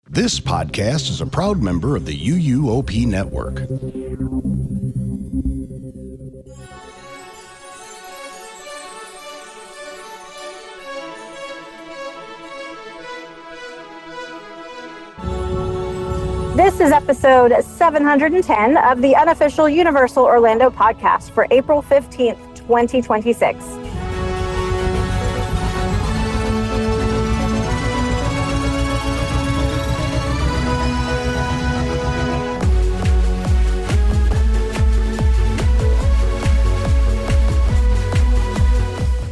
This podcast is a proud member of the UUOP network. This is episode 710 of the unofficial Universal Orlando podcast for April 15th, 2026.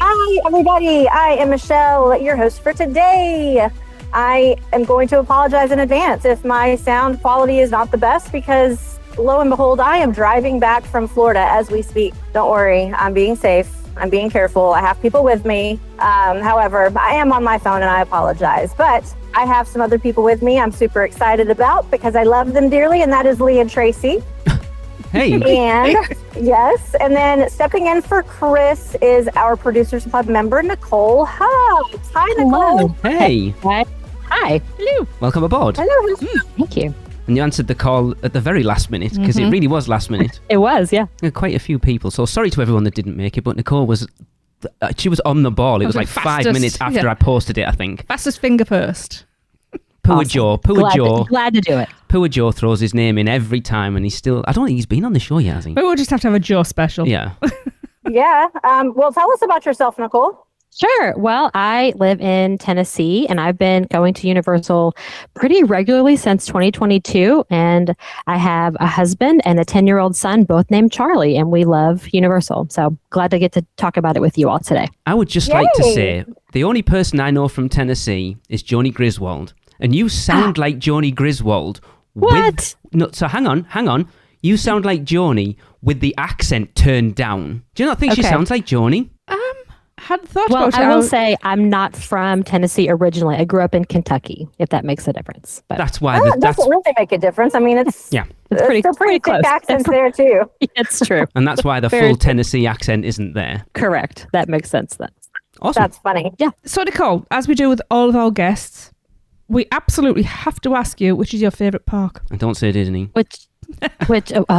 Hi, everybody. I am Michelle, your host for today. I am going to apologize in advance if my sound quality is not the best because, lo and behold, I am driving back from Florida as we speak. Don't worry, I'm being safe. I'm being careful. I have people with me. However, I am on my phone and I apologize. But I have some other people with me I'm super excited about because I love them dearly, and that is Lee and Tracy. Hey. And yes, and then stepping in for Chris is our Producers Club member, Nicole. Hi, Nicole. Hello. Hey. Hi. Hello. Welcome aboard. Hello. Thank you. And you answered the call at the very last minute, because it really was last minute. It was, yeah. There were quite a few people, so sorry to everyone that didn't make it, but Nicole was... she was on the ball. It was like fastest, 5 minutes after I posted it, I think. Fastest finger first. Poor Awesome. Joe. Glad to do it. Poor Joe throws his name in every time, and he's still... I don't think he's been on the show yet, has he? Maybe we'll just have to have a Joe special. Yeah. Yeah. Well, tell us about yourself, Nicole. Sure. Well, I live in Tennessee, and I've been going to Universal pretty regularly since 2022. And I have a husband and a 10-year-old son, both named Charlie, and we love Universal. So glad to get to talk about it with you all today. I would just like to say, the only person I know from Tennessee is Joni Griswold. And you sound like Joni Griswold. What? So hang on. You sound like Joni with the accent turned down. Do you not think she Okay. sounds like Joni? Hadn't thought Well, about it. I will say I'm not from Tennessee originally. I grew up in Kentucky, if that makes a difference. But That's why. That doesn't really make a difference. I mean, it's Yeah. it's pretty pretty close. thick accents there too. It's true. And that's why the Very full true. Tennessee accent isn't there. Correct. That makes sense then. Awesome. That's funny. So, Nicole, as we do with all of our guests, we absolutely have to ask you, which is your favourite park? And don't say Disney.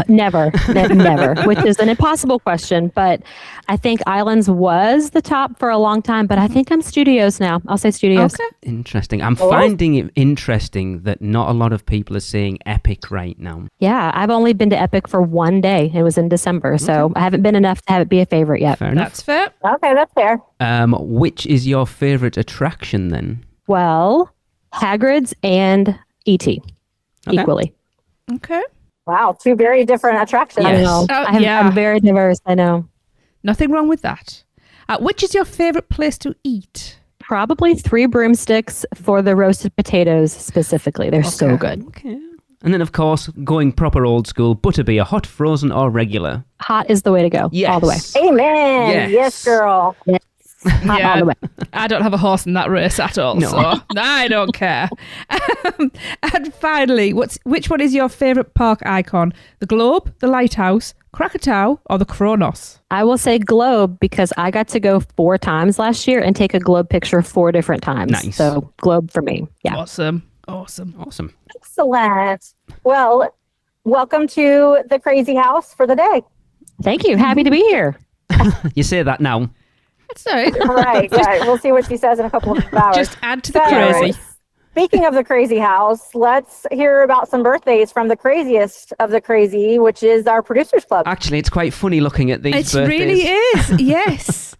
Never, which is an impossible question, but I think Islands was the top for a long time, but I think I'm Studios now. I'll say Studios. Okay. Interesting. I'm finding it interesting that not a lot of people are saying Epic right now. Yeah, I've only been to Epic for one day. It was in December, so I haven't been enough to have it be a favorite yet. Fair enough. That's fair. Okay, that's fair. Which is your favourite attraction then? Well, Hagrid's and E.T. equally. Okay. Wow, two very different attractions. Yes. I know. Oh, yeah. I'm very diverse. I know. Nothing wrong with that. Which is your favourite place to eat? Probably 3 broomsticks for the roasted potatoes specifically. They're so good. Okay. And then, of course, going proper old school, butterbeer, hot, frozen, or regular. Hot is the way to go. Yes. All the way. Amen. Yes. Yes, girl. Hot all the way. I don't have a horse in that race at all, No. so I don't care. And finally, which one is your favourite park icon? The Globe, the Lighthouse, Krakatoa, or the Kronos? I will say Globe because I got to go 4 times last year and take a Globe picture 4 different times. Nice. So Globe for me. Yeah. Awesome. Excellent. Well, welcome to the crazy house for the day. Thank you. Happy to be here. You say that now. That's all right. Right. We'll see what she says in a couple of hours. Just add to the So, crazy. Speaking of the crazy house, let's hear about some birthdays from the craziest of the crazy, which is our Producers Club. Actually, it's quite funny looking at these It birthdays. really is, yes.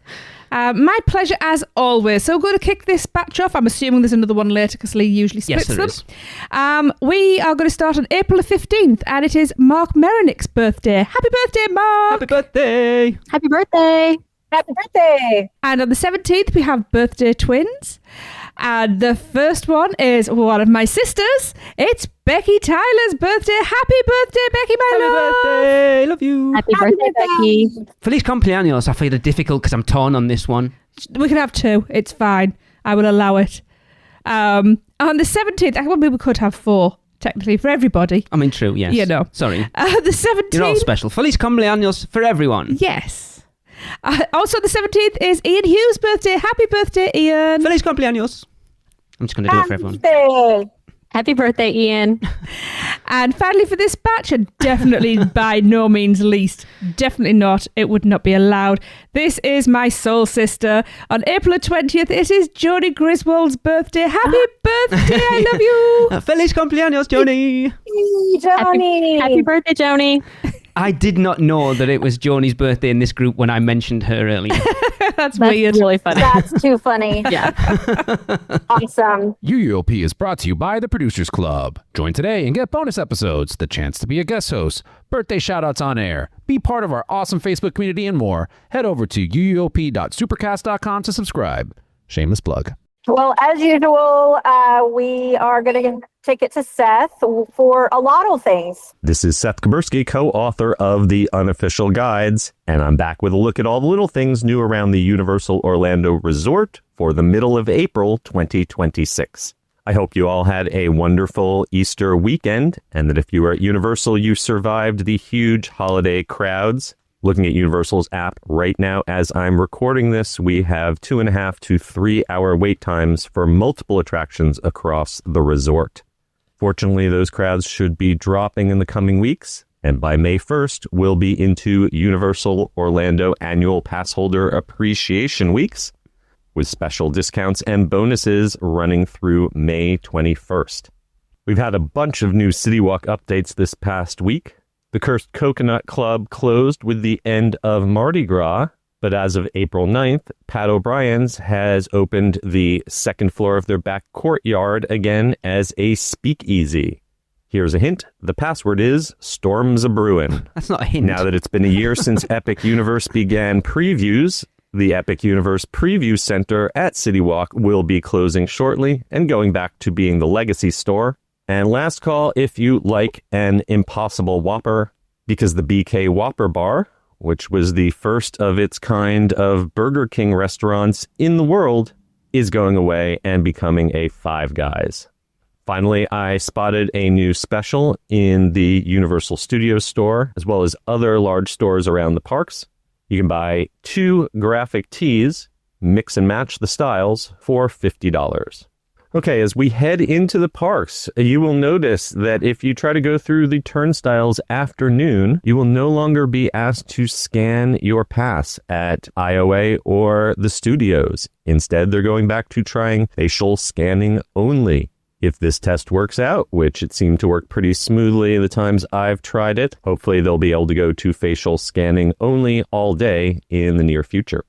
My pleasure as always. So we're going to kick this batch off. I'm assuming there's another one later because Lee usually Yes, splits there them. is. We are going to start on April the 15th, and it is Mark Merenick's birthday. Happy birthday, Mark! Happy birthday! Happy birthday. Happy birthday! And on the 17th, we have birthday twins. And the first one is one of my sisters. It's Becky Tyler's birthday. Happy birthday, Becky, my Happy love! birthday! Love you! Happy birthday, Becky. Feliz cumpleaños. I find it difficult because I'm torn on this one. We can have 2. It's fine. I will allow it. On the 17th, well, we could have 4, technically, for everybody. I mean, true, yes. You know. Sorry. The 17th... You're all special. Feliz cumpleaños for everyone. Yes. Also, the 17th is Ian Hughes' birthday. Happy birthday, Ian. Feliz cumpleaños. I'm just going to do it for everyone. Birthday. Happy birthday, Ian. And finally, for this batch, and definitely by no means least, definitely not, it would not be allowed. This is my soul sister. On April 20th, it is Joni Griswold's birthday. Happy birthday, I love you. Feliz cumpleaños, Joni. Joni. Happy birthday, Joni. I did not know that it was Joni's birthday in this group when I mentioned her earlier. That's weird. Really funny. That's too funny. Yeah. Awesome. UUOP is brought to you by the Producers Club. Join today and get bonus episodes, the chance to be a guest host, birthday shoutouts on air, be part of our awesome Facebook community, and more. Head over to uuop.supercast.com to subscribe. Shameless plug. Well, as usual, we are going to take it to Seth for a lot of things. This is Seth Kabursky, co-author of The Unofficial Guides, and I'm back with a look at all the little things new around the Universal Orlando Resort for the middle of April 2026. I hope you all had a wonderful Easter weekend, and that if you were at Universal, you survived the huge holiday crowds. Looking at Universal's app right now as I'm recording this, we have 2.5 to 3 hour wait times for multiple attractions across the resort. Fortunately, those crowds should be dropping in the coming weeks, and by May 1st, we'll be into Universal Orlando Annual Pass Holder Appreciation Weeks, with special discounts and bonuses running through May 21st. We've had a bunch of new CityWalk updates this past week. The Cursed Coconut Club closed with the end of Mardi Gras, but as of April 9th, Pat O'Brien's has opened the second floor of their back courtyard again as a speakeasy. Here's a hint. The password is Storms A-Brewin'. That's not a hint. Now that it's been a year since Epic Universe began previews, the Epic Universe Preview Center at CityWalk will be closing shortly and going back to being the legacy store. And last call if you like an Impossible Whopper, because the BK Whopper Bar, which was the first of its kind of Burger King restaurants in the world, is going away and becoming a Five Guys. Finally, I spotted a new special in the Universal Studios store, as well as other large stores around the parks. You can buy 2 graphic tees, mix and match the styles, for $50. Okay, as we head into the parks, you will notice that if you try to go through the turnstiles after noon, you will no longer be asked to scan your pass at IOA or the studios. Instead, they're going back to trying facial scanning only. If this test works out, which it seemed to work pretty smoothly the times I've tried it, hopefully they'll be able to go to facial scanning only all day in the near future.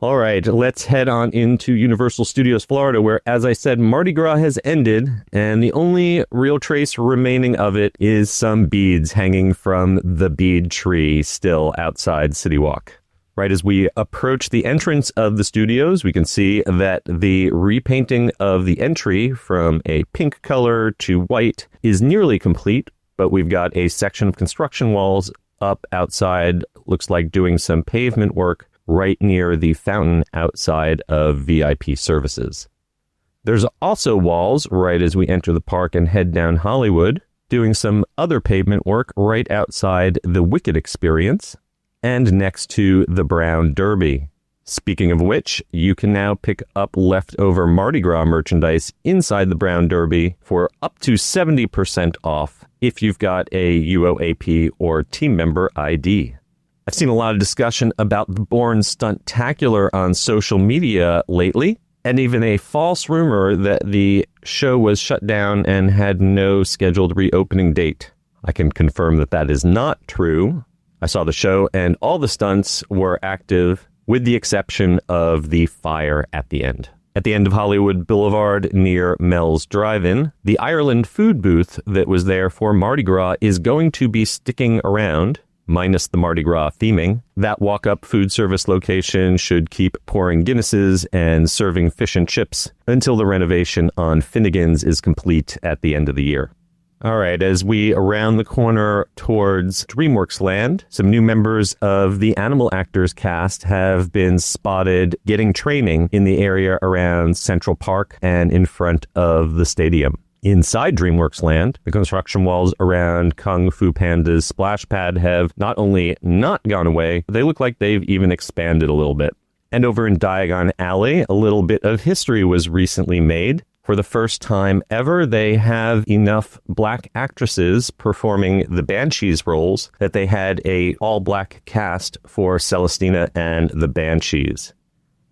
All right, let's head on into Universal Studios Florida, where, as I said, Mardi Gras has ended, and the only real trace remaining of it is some beads hanging from the bead tree still outside CityWalk. Right as we approach the entrance of the studios, we can see that the repainting of the entry from a pink color to white is nearly complete, but we've got a section of construction walls up outside, looks like doing some pavement work, right near the fountain outside of VIP services. There's also walls right as we enter the park and head down Hollywood, doing some other pavement work right outside the Wicked Experience and next to the Brown Derby. Speaking of which, you can now pick up leftover Mardi Gras merchandise inside the Brown Derby for up to 70% off if you've got a UUOP or team member ID. I've seen a lot of discussion about the Bourne Stuntacular on social media lately, and even a false rumor that the show was shut down and had no scheduled reopening date. I can confirm that that is not true. I saw the show and all the stunts were active, with the exception of the fire at the end. At the end of Hollywood Boulevard near Mel's Drive-In, the Ireland food booth that was there for Mardi Gras is going to be sticking around, minus the Mardi Gras theming. That walk-up food service location should keep pouring Guinnesses and serving fish and chips until the renovation on Finnegan's is complete at the end of the year. All right, as we round the corner towards DreamWorks Land, some new members of the Animal Actors cast have been spotted getting training in the area around Central Park and in front of the stadium. Inside DreamWorks Land, the construction walls around Kung Fu Panda's splash pad have not only not gone away, they look like they've even expanded a little bit. And over in Diagon Alley, a little bit of history was recently made. For the first time ever, they have enough black actresses performing the Banshees roles that they had a all-black cast for Celestina and the Banshees.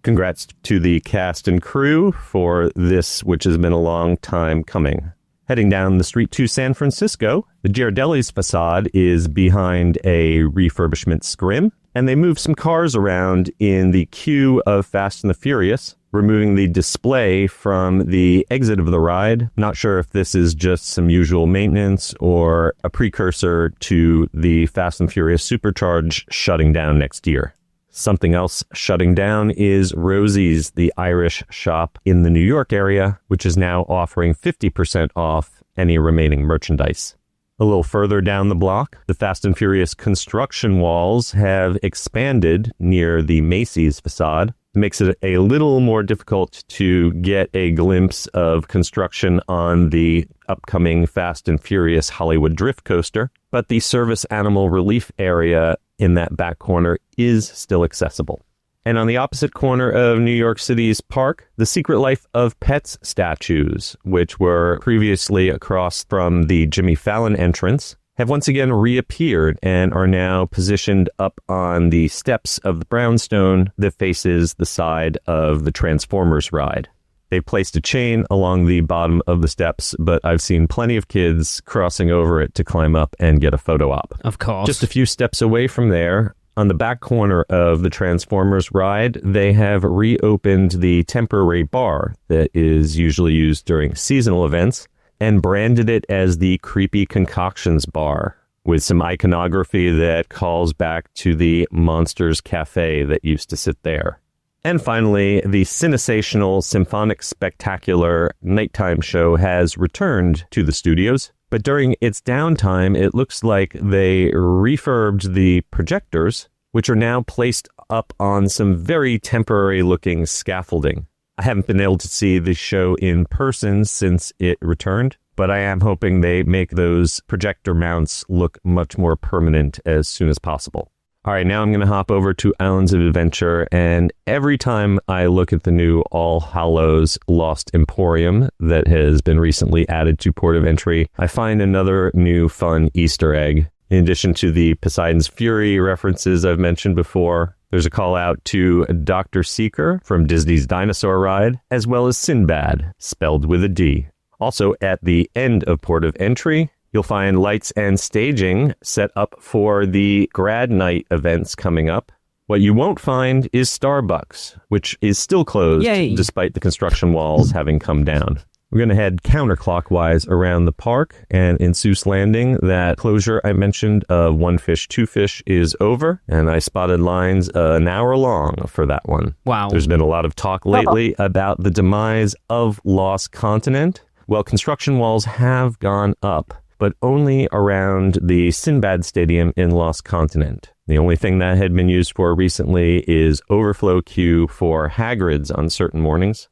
Congrats to the cast and crew for this, which has been a long time coming. Heading down the street to San Francisco, the Ghirardelli's facade is behind a refurbishment scrim, and they move some cars around in the queue of Fast and the Furious, removing the display from the exit of the ride. Not sure if this is just some usual maintenance or a precursor to the Fast and Furious Supercharge shutting down next year. Something else shutting down is Rosie's, the Irish shop in the New York area, which is now offering 50% off any remaining merchandise. A little further down the block, the Fast and Furious construction walls have expanded near the Macy's facade. It makes it a little more difficult to get a glimpse of construction on the upcoming Fast and Furious Hollywood Drift Coaster, but the service animal relief area in that back corner is still accessible. And on the opposite corner of New York City's park, the Secret Life of Pets statues, which were previously across from the Jimmy Fallon entrance, have once again reappeared and are now positioned up on the steps of the brownstone that faces the side of the Transformers ride. They've placed a chain along the bottom of the steps, but I've seen plenty of kids crossing over it to climb up and get a photo op. Of course. Just a few steps away from there, on the back corner of the Transformers ride, they have reopened the temporary bar that is usually used during seasonal events and branded it as the Creepy Concoctions Bar, with some iconography that calls back to the Monsters Cafe that used to sit there. And finally, the Cinesational Symphonic Spectacular nighttime show has returned to the studios, but during its downtime, it looks like they refurbed the projectors, which are now placed up on some very temporary-looking scaffolding. I haven't been able to see the show in person since it returned, but I am hoping they make those projector mounts look much more permanent as soon as possible. All right, now I'm going to hop over to Islands of Adventure, and every time I look at the new All Hallows Lost Emporium that has been recently added to Port of Entry, I find another new fun Easter egg. In addition to the Poseidon's Fury references I've mentioned before, there's a call out to Dr. Seeker from Disney's Dinosaur Ride, as well as Sinbad, spelled with a D. Also, at the end of Port of Entry, you'll find lights and staging set up for the grad night events coming up. What you won't find is Starbucks, which is still closed despite the construction walls having come down. We're going to head counterclockwise around the park, and in Seuss Landing, that closure I mentioned of One Fish, Two Fish is over, and I spotted lines an hour long for that one. Wow. There's been a lot of talk lately about the demise of Lost Continent. Well, construction walls have gone up, but only around the Sinbad Stadium in Lost Continent. The only thing that had been used for recently is overflow queue for Hagrid's on certain mornings.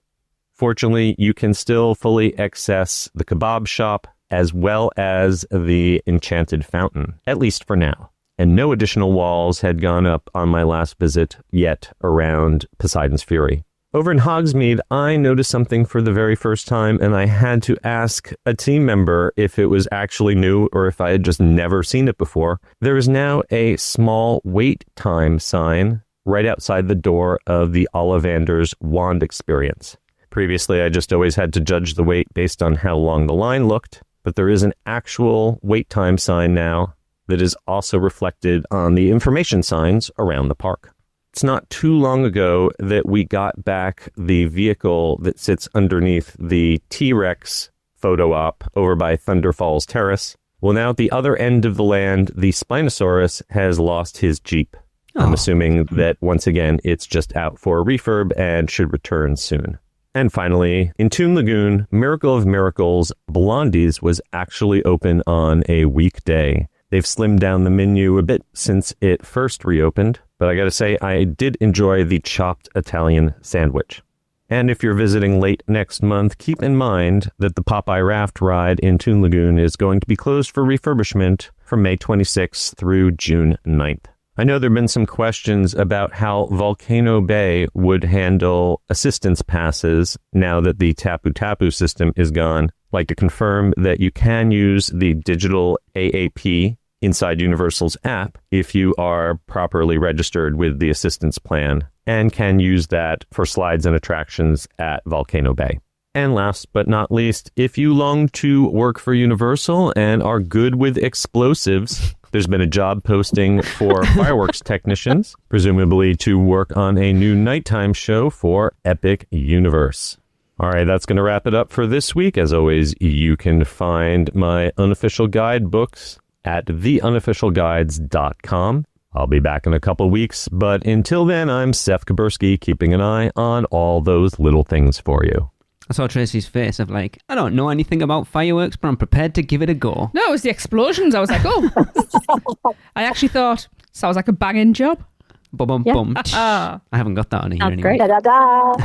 Fortunately, you can still fully access the kebab shop as well as the Enchanted Fountain, at least for now. And no additional walls had gone up on my last visit yet around Poseidon's Fury. Over in Hogsmeade, I noticed something for the very first time, and I had to ask a team member if it was actually new or if I had just never seen it before. There is now a small wait time sign right outside the door of the Ollivander's Wand Experience. Previously, I just always had to judge the wait based on how long the line looked, but there is an actual wait time sign now that is also reflected on the information signs around the park. It's not too long ago that we got back the vehicle that sits underneath the T-Rex photo op over by Thunder Falls Terrace. Well, now at the other end of the land, the Spinosaurus has lost his Jeep. I'm assuming that once again, it's just out for a refurb and should return soon. And finally, in Toon Lagoon, Miracle of Miracles, Blondie's was actually open on a weekday. They've slimmed down the menu a bit since it first reopened, but I gotta say, I did enjoy the chopped Italian sandwich. And if you're visiting late next month, keep in mind that the Popeye Raft ride in Toon Lagoon is going to be closed for refurbishment from May 26th through June 9th. I know there have been some questions about how Volcano Bay would handle assistance passes now that the Tapu Tapu system is gone. I'd like to confirm that you can use the digital AAP inside Universal's app if you are properly registered with the assistance plan, and can use that for slides and attractions at Volcano Bay. And last but not least, if you long to work for Universal and are good with explosives, there's been a job posting for fireworks technicians, presumably to work on a new nighttime show for Epic Universe. All right, that's going to wrap it up for this week. As always, you can find my unofficial guide books at theunofficialguides.com. I'll be back in a couple weeks, but until then, I'm Seth Kaburski, keeping an eye on all those little things for you. I saw Tracy's face of like, I don't know anything about fireworks, but I'm prepared to give it a go. No, it was the explosions. I was like, oh. I actually thought, sounds like a banging job. Bum, bum, bum. I haven't got that on here anymore. Great. Da-da-da.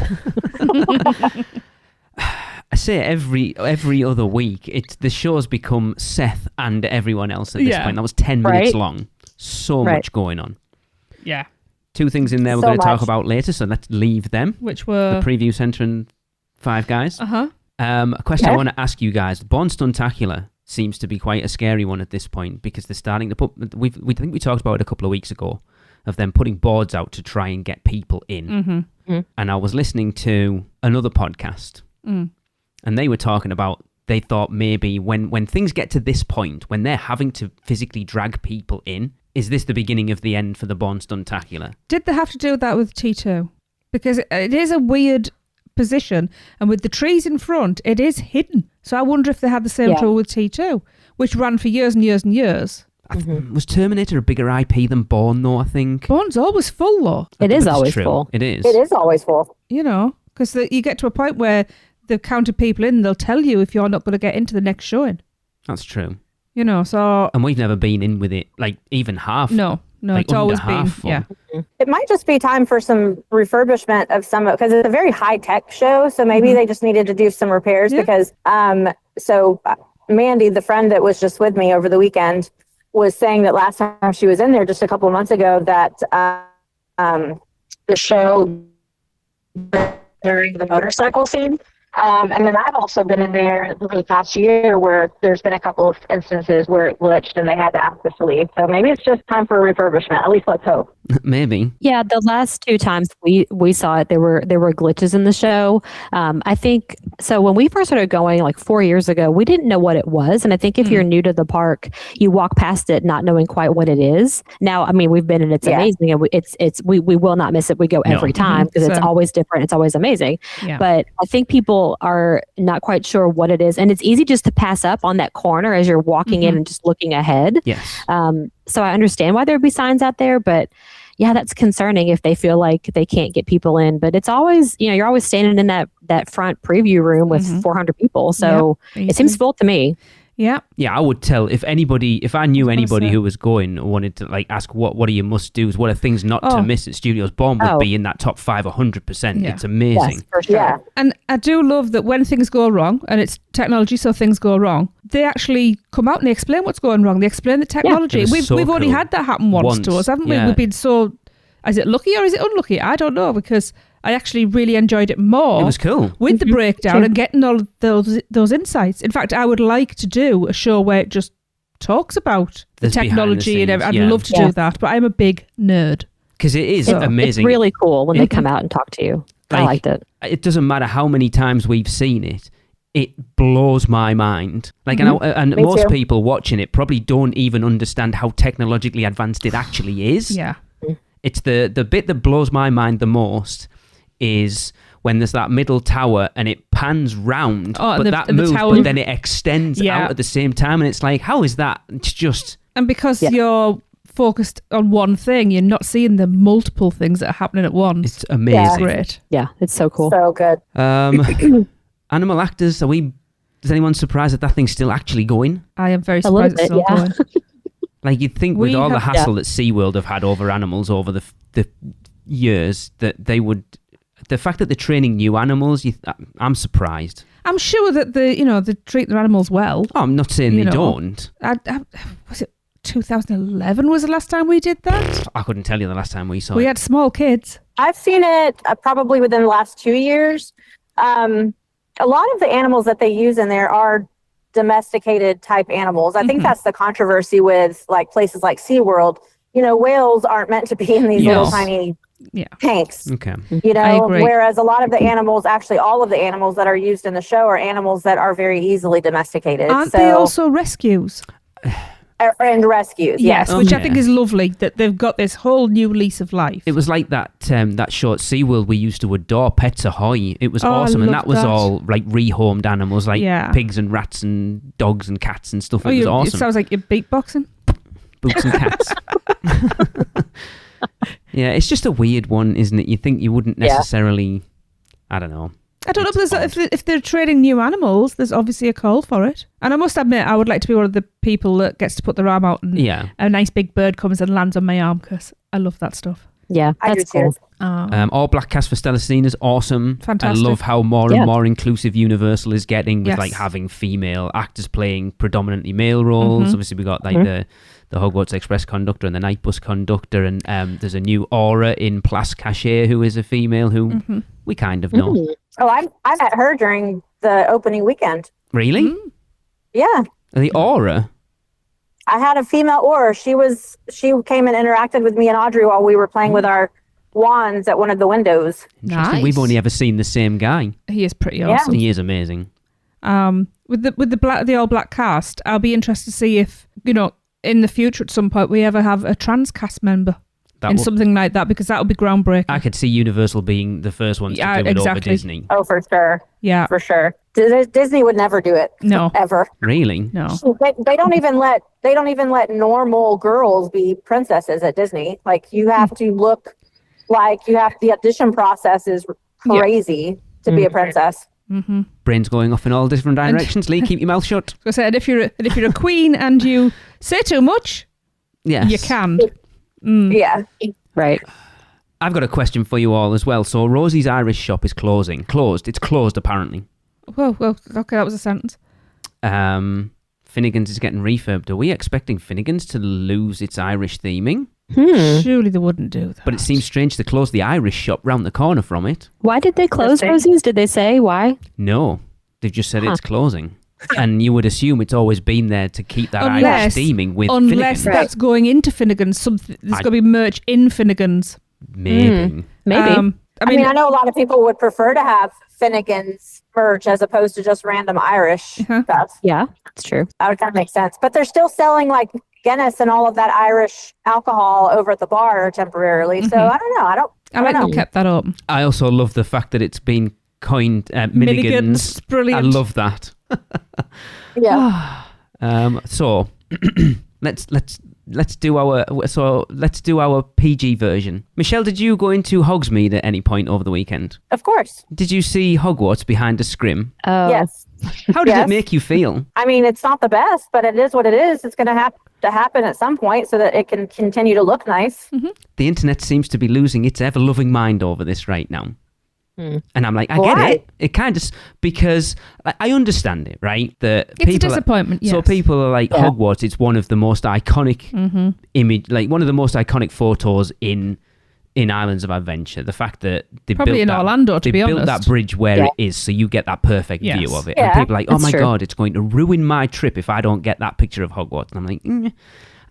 I say every other week, the show's become Seth and everyone else at this point. That was 10 minutes long. So much going on. Yeah. 2 things in there we're So going to talk much. about later, so let's leave them. Which were... The preview centre and Five Guys. Uh-huh. A question I want to ask you guys. Born Stuntacular seems to be quite a scary one at this point because they're starting to put... we think we talked about it a couple of weeks ago, of them putting boards out to try and get people in. Mm-hmm. And I was listening to another podcast, and they were talking about, they thought maybe when things get to this point, when they're having to physically drag people in, is this the beginning of the end for the Born Stuntacular? Did they have to do that with T2? Because it is a weird position, and with the trees in front, it is hidden. So I wonder if they had the same trouble with T2, which ran for years and years and years. Was Terminator a bigger IP than Born, though, I think? Born's always full, though. It is That's always true. full. It is. It is always full. You know, because you get to a point where they've counted people in, they'll tell you if you're not going to get into the next showing. That's true. You know, so... And we've never been in with it, like, even half. No, like, it's always under been... half full. Yeah. It might just be time for some refurbishment of some, because it's a very high-tech show, so maybe they just needed to do some repairs because, Mandy, the friend that was just with me over the weekend, was saying that last time she was in there just a couple of months ago that the show during the motorcycle scene. And then I've also been in there the past year where there's been a couple of instances where it glitched and they had to ask us to leave. So maybe it's just time for a refurbishment. At least let's hope. Maybe. Yeah, the last 2 times we saw it, there were glitches in the show. I think so. When we first started going, like 4 years ago, we didn't know what it was, and I think if you're new to the park, you walk past it not knowing quite what it is. Now, I mean, we've been and it's amazing, and we will not miss it. We go every time because it's always different. It's always amazing. Yeah. But I think people are not quite sure what it is, and it's easy just to pass up on that corner as you're walking in and just looking ahead. Yes. So I understand why there'd be signs out there, but yeah, that's concerning if they feel like they can't get people in. But it's always, you're always standing in that front preview room with 400 people. So it seems full to me. Yeah. Yeah, I would tell if I knew anybody who was going or wanted to like ask what are your must-dos, what are things not to miss at Studios, Born would be in that top 5 100%. Yeah. It's amazing. Yes, for sure. Yeah. And I do love that when things go wrong, and it's technology, so things go wrong, they actually come out and they explain what's going wrong. They explain the technology. It was so We've already cool. had that happen once to us, haven't we? Yeah. We've been so... Is it lucky or is it unlucky? I don't know, because I actually really enjoyed it more. It was cool. With the breakdown and getting all of those insights. In fact, I would like to do a show where it just talks about the There's behind technology the and everything. scenes, I'd love to do that, but I'm a big nerd. Because it is amazing. It's really cool when they come out and talk to you. I liked it. It doesn't matter how many times we've seen it. It blows my mind. Like, and Me most too. people watching it probably don't even understand how technologically advanced it actually is. Yeah. It's the bit that blows my mind the most is when there's that middle tower and it pans round, but that moves, but then it extends out at the same time, and it's like, how is that? It's just... And because you're focused on one thing, you're not seeing the multiple things that are happening at once. It's amazing. Great. Yeah, it's so cool. So good. Animal actors, is anyone surprised that thing's still actually going? I am very A little surprised it's bit, still yeah. going. Like, you'd think with We all the have- hassle that SeaWorld have had over animals over the years, that they would... The fact that they're training new animals, I'm surprised. I'm sure that they treat their animals well. Oh, I'm not saying they don't. Was it 2011 was the last time we did that. I couldn't tell you the last time we saw We it. had small kids. I've seen it probably within the last 2 years. A lot of the animals that they use in there are domesticated type animals. I think that's the controversy with like places like SeaWorld. You know, whales aren't meant to be in these little tiny tanks. Okay. You I know, agree. whereas a lot of the animals, actually all of the animals that are used in the show are animals that are very easily domesticated. Aren't they also rescues? And rescues, yes. Which I Okay. think is lovely that they've got this whole new lease of life. It was like that that short SeaWorld we used to adore, Pets Ahoy. It was awesome, and that loved was that. all like rehomed animals, like Yeah. pigs and rats and dogs and cats and stuff. It was It awesome. sounds like you're beatboxing. Boots and cats. Yeah, it's just a weird one, isn't it? You think you wouldn't necessarily, I don't know. I don't know It's if they're trading new animals, there's obviously a call for it. And I must admit, I would like to be one of the people that gets to put their arm out and a nice big bird comes and lands on my arm because I love that stuff. Yeah, I do that's cool. too. All black cast for Stellacina's awesome. Fantastic. I love how more and more inclusive Universal is getting with Yes. like having female actors playing predominantly male roles. Obviously, we got like the Hogwarts Express conductor and the night bus conductor, and there's a new Aura in Place Cachée who is a female who we kind of know. Oh, I met her during the opening weekend. Really? Yeah. The Aura? I had a female Aura. She came and interacted with me and Audrey while we were playing with our wands at one of the windows. Interesting. Nice. We've only ever seen the same guy. He is pretty awesome. He is amazing. With the all black cast, I'll be interested to see if, you know, in the future at some point we ever have a trans cast member That in will- something like that, because that would be groundbreaking. I could see Universal being the first ones to Yeah, do it over exactly. Disney. Oh, for sure. Yeah. For sure. Disney would never do it. No. Ever. Really? No. They don't even let normal girls be princesses at Disney. Like you have to look like the audition process is crazy to be a princess. Brains going off in all different directions. Lee, keep your mouth shut. So I said, if you're a queen and you say too much, Yes. you can. Yeah. Right. I've got a question for you all as well. So Rosie's Irish shop is closed. It's closed apparently. Whoa, okay, that was a sentence. Finnegan's is getting refurbed. Are we expecting Finnegan's to lose its Irish theming? Surely they wouldn't do that. But it seems strange to close the Irish shop round the corner from it. Why did they close Rosie's? Did they say why? No, they've just said it's closing. And you would assume it's always been there to keep that Irish theming with unless Finnegan's. that's going into Finnegan's. There's going to be merch in Finnegan's. Maybe. Maybe. I mean, I know a lot of people would prefer to have Finnegan's merch as opposed to just random Irish stuff. Yeah, it's true. That would kind of make sense. But they're still selling like Guinness and all of that Irish alcohol over at the bar temporarily. So I don't know. I like don't know. they kept that up. I also love the fact that it's been coined Minnigans. Brilliant. I love that. Yeah. So let's do our PG version. Michelle, did you go into Hogsmeade at any point over the weekend? Of course. Did you see Hogwarts behind a scrim? Oh, Yes. How did Yes. it make you feel? I mean, it's not the best, but it is what it is. It's going to have to happen at some point so that it can continue to look nice. The internet seems to be losing its ever-loving mind over this right now. And I'm like, I get Why? it. It kind of, because I understand it, right? It's a disappointment, So yes. people are like, Hogwarts, it's one of the most iconic image, like one of the most iconic photos in Islands of Adventure. The fact that they Probably built in that, Orlando, to they be built honest. that bridge where it is, so you get that perfect Yes. view of it. Yeah, And people are like, oh that's my true. God, it's going to ruin my trip if I don't get that picture of Hogwarts. And I'm like,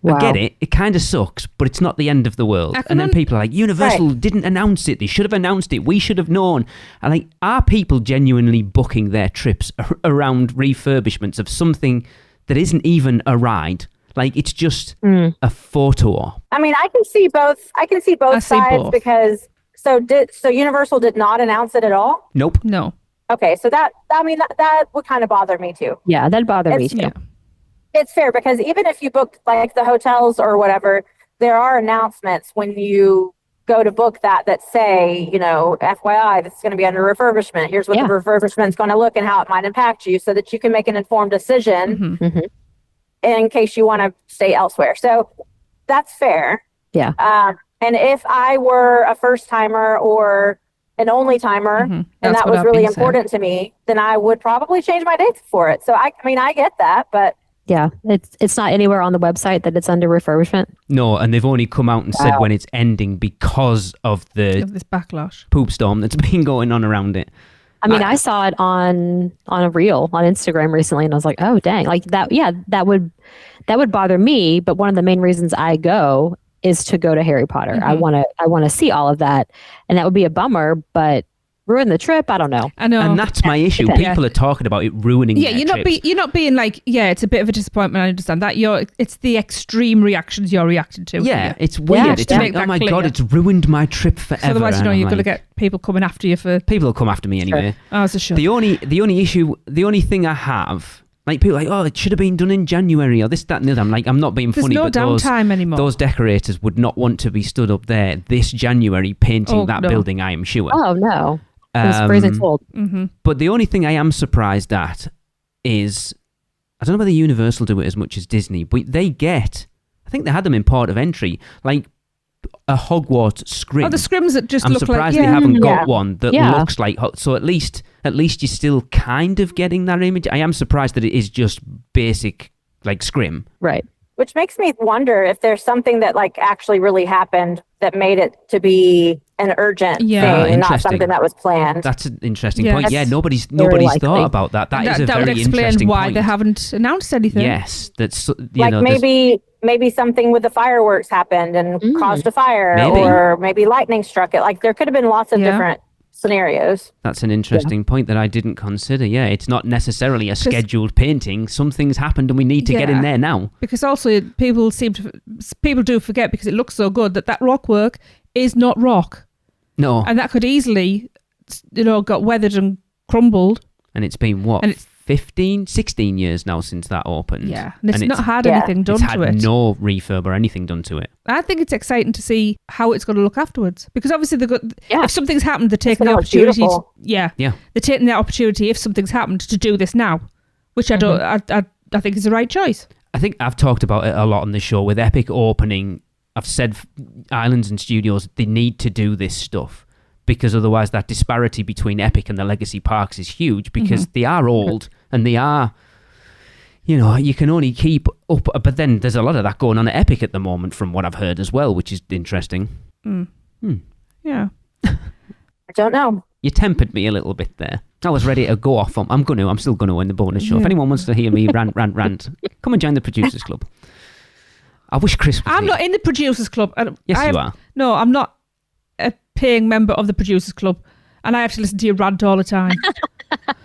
Wow. I get it. It kind of sucks, but it's not the end of the world. I can And then people are like, Universal didn't announce it. They should have announced it. We should have known. And like, are people genuinely booking their trips around refurbishments of something that isn't even a ride? Like, it's just a photo op. I mean, I can see both I see sides both. because so Universal did not announce it at all. Nope. No. Okay, so that would kind of bother me too. Yeah, that'd bother me It's- too. Yeah. It's fair because even if you book like the hotels or whatever, there are announcements when you go to book that say, you know, FYI, this is going to be under refurbishment. Here's what the refurbishment's going to look and how it might impact you so that you can make an informed decision in case you want to stay elsewhere. So that's fair. Yeah. And if I were a first timer or an only timer and That's that what was I've really been saying. important to me, then I would probably change my dates for it. So I mean, I get that, but Yeah, it's not anywhere on the website that it's under refurbishment. No, and they've only come out and said when it's ending because of this backlash, poop storm that's been going on around it. I mean, I saw it on a reel on Instagram recently, and I was like, oh dang, like that. Yeah, that would bother me. But one of the main reasons I go is to go to Harry Potter. I want to see all of that, and that would be a bummer. But ruin the trip? I don't know. I know, and that's my issue. People are talking about it ruining. Yeah, their you're not being like, yeah, it's a bit of a disappointment. I understand that. It's the extreme reactions you're reacting to. Yeah, it's weird. Yeah, it's like, oh my god, it's ruined my trip forever. So otherwise, you're going to get people coming after you for. People will come after me anyway. Oh, it's a shame. The only thing I have. Like people are like, oh, it should have been done in January or this, that, and the other. I'm like, I'm not being funny, but downtime anymore. Those decorators would not want to be stood up there this January painting that building, I am sure. Oh, no. It was freezing cold. Mm-hmm. But the only thing I am surprised at is, I don't know whether Universal do it as much as Disney, but they get, I think they had them in port of entry, like a Hogwarts Scrim. Oh, the Scrims that just I'm look like... surprised they haven't got one that looks like... So at least you're still kind of getting that image. I am surprised that it is just basic, like, Scrim. Right. Which makes me wonder if there's something that like actually really happened that made it to be an urgent thing, not something that was planned. That's an interesting point. Yeah, nobody's thought about that. That is a very interesting point. That would explain why they haven't announced anything. Yes, that's maybe something with the fireworks happened and caused a fire, or maybe lightning struck it. Like there could have been lots of different scenarios. That's an interesting point that I didn't consider. Yeah, it's not necessarily a scheduled painting. Some things happened and we need to get in there now. Because also people do forget, because it looks so good, that rock work is not rock. No. And that could easily, got weathered and crumbled. And it's been 16 years now since that opened. Yeah, and it's not had anything done to it. It's had no refurb or anything done to it. I think it's exciting to see how it's going to look afterwards, because obviously if something's happened, they're taking the opportunity. They're taking the opportunity if something's happened to do this now, which I think is the right choice. I think I've talked about it a lot on the show with Epic opening. I've said Islands and Studios, they need to do this stuff, because otherwise that disparity between Epic and the legacy parks is huge, because they are old and they are, you can only keep up. But then there's a lot of that going on at Epic at the moment, from what I've heard as well, which is interesting. Yeah. I don't know. You tempered me a little bit there. I was ready to go off. I'm still going to win the bonus show. If anyone wants to hear me rant, come and join the Producers Club. I wish Chris was I'm here. not in the Producers Club. Yes, you are. No, I'm not a paying member of the Producers Club, and I have to listen to you rant all the time.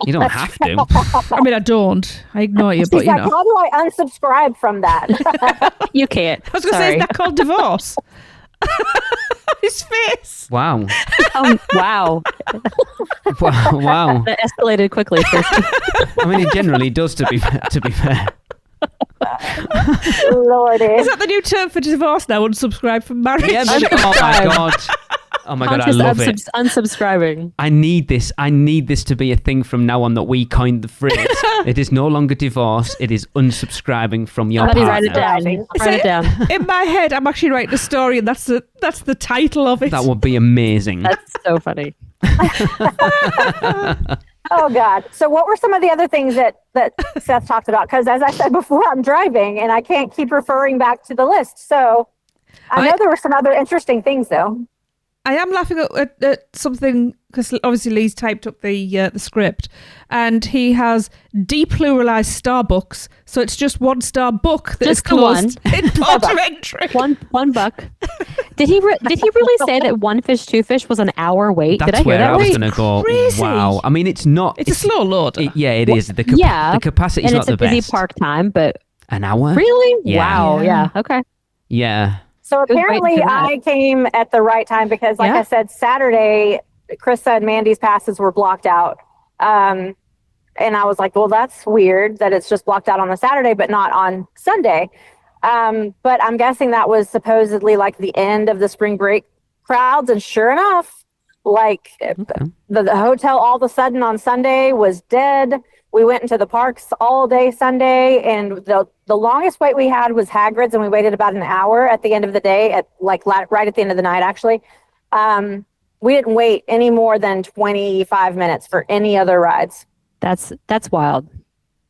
You don't have to. I mean, I don't. I ignore you, but how do I unsubscribe from that? You can't. I was going to say, is that called divorce? His face. Wow. Wow. Wow. That escalated quickly. I mean, it generally does, to be fair. Lordy. Is that the new term for divorce now? Unsubscribe from marriage? Yeah, oh my god. Oh my god, I love it. Unsubscribing. I need this to be a thing from now on, that we coined the phrase. It is no longer divorce, it is unsubscribing from your partner. Write it down. In my head, I'm actually writing a story, and that's the title of it. That would be amazing. That's so funny. Oh God. So what were some of the other things that Seth talked about? Because as I said before, I'm driving and I can't keep referring back to the list. So I know there were some other interesting things though. I am laughing at something, because obviously Lee's typed up the script, and he has depluralized Starbucks, so it's just one star book that is closed in port of entry. One buck. Did he really say that one fish, two fish was an hour wait? That's Did I hear where that I was right? going to go. Crazy. Wow. I mean, it's not. It's a slow load. It is. The capacity is not the best. And it's a busy park time, but an hour? Really? Yeah. Wow. Yeah. Okay. Yeah. So apparently I came at the right time, because like I said, Saturday, Chris said Mandy's passes were blocked out. And I was like, well, that's weird that it's just blocked out on a Saturday, but not on Sunday. But I'm guessing that was supposedly like the end of the spring break crowds. And sure enough, like the hotel all of a sudden on Sunday was dead. We went into the parks all day Sunday, and the longest wait we had was Hagrid's, and we waited about an hour at the end of the day, right at the end of the night, actually. We didn't wait any more than 25 minutes for any other rides. That's wild.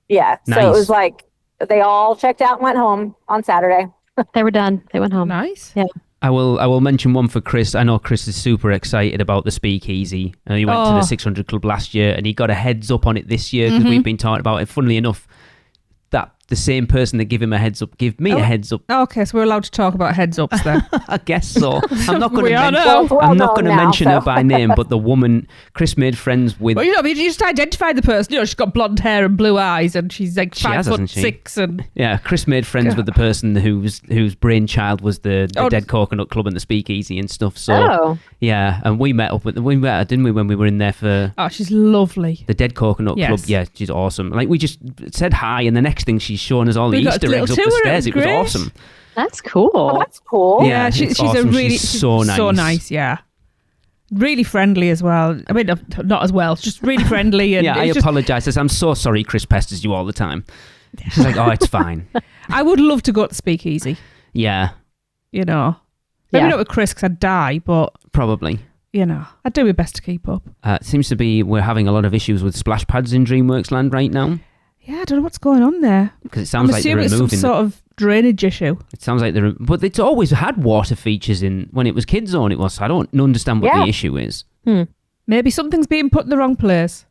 Yeah. Nice. So it was like they all checked out and went home on Saturday. They were done. They went home. Nice. Yeah. I will mention one for Chris. I know Chris is super excited about the Speakeasy. He went to the 600 Club last year, and he got a heads up on it this year because we've been talking about it. Funnily enough, that the same person that gave him a heads up gave me a heads up. Okay, so we're allowed to talk about heads ups then. I guess so. I'm not going We to are mention. now. I'm not going to Well known mention now, her so. by name, but the woman Chris made friends with. Well, you just identified the person. She's got blonde hair and blue eyes, and she's like She has, hasn't she? 5'6", and Yeah, Chris made friends with the person whose brainchild was the Dead Coconut Club and the Speakeasy and stuff. So Oh. yeah, and we met her, didn't we, when we were in there for she's lovely. the Dead Coconut Yes. Club? Yeah, she's awesome. Like, we just said hi, and the next thing she's showing us all the We got Easter a eggs little up the tour, stairs. it It was was great. awesome. That's cool. Oh, that's cool. Yeah, she's it's a awesome. really She's so nice. So nice, yeah. Really friendly as well. I mean, not as well. Just really friendly. And Yeah, I it's just- apologise. I'm so sorry Chris pesters you all the time. She's like, oh, it's fine. I would love to go to Speakeasy. Yeah, You know, maybe Yeah. not with Chris because I'd die, but probably. you know, I'd do my best to keep up. It seems to be we're having a lot of issues with splash pads in DreamWorks Land right now Yeah, I don't know what's going on there. because it sounds I'm like they're assuming it's some removing. sort of drainage issue. It sounds like they're, but it's always had water features in when it was Kids Zone. It was. So I don't understand what Yeah. the issue is. Maybe something's being put in the wrong place.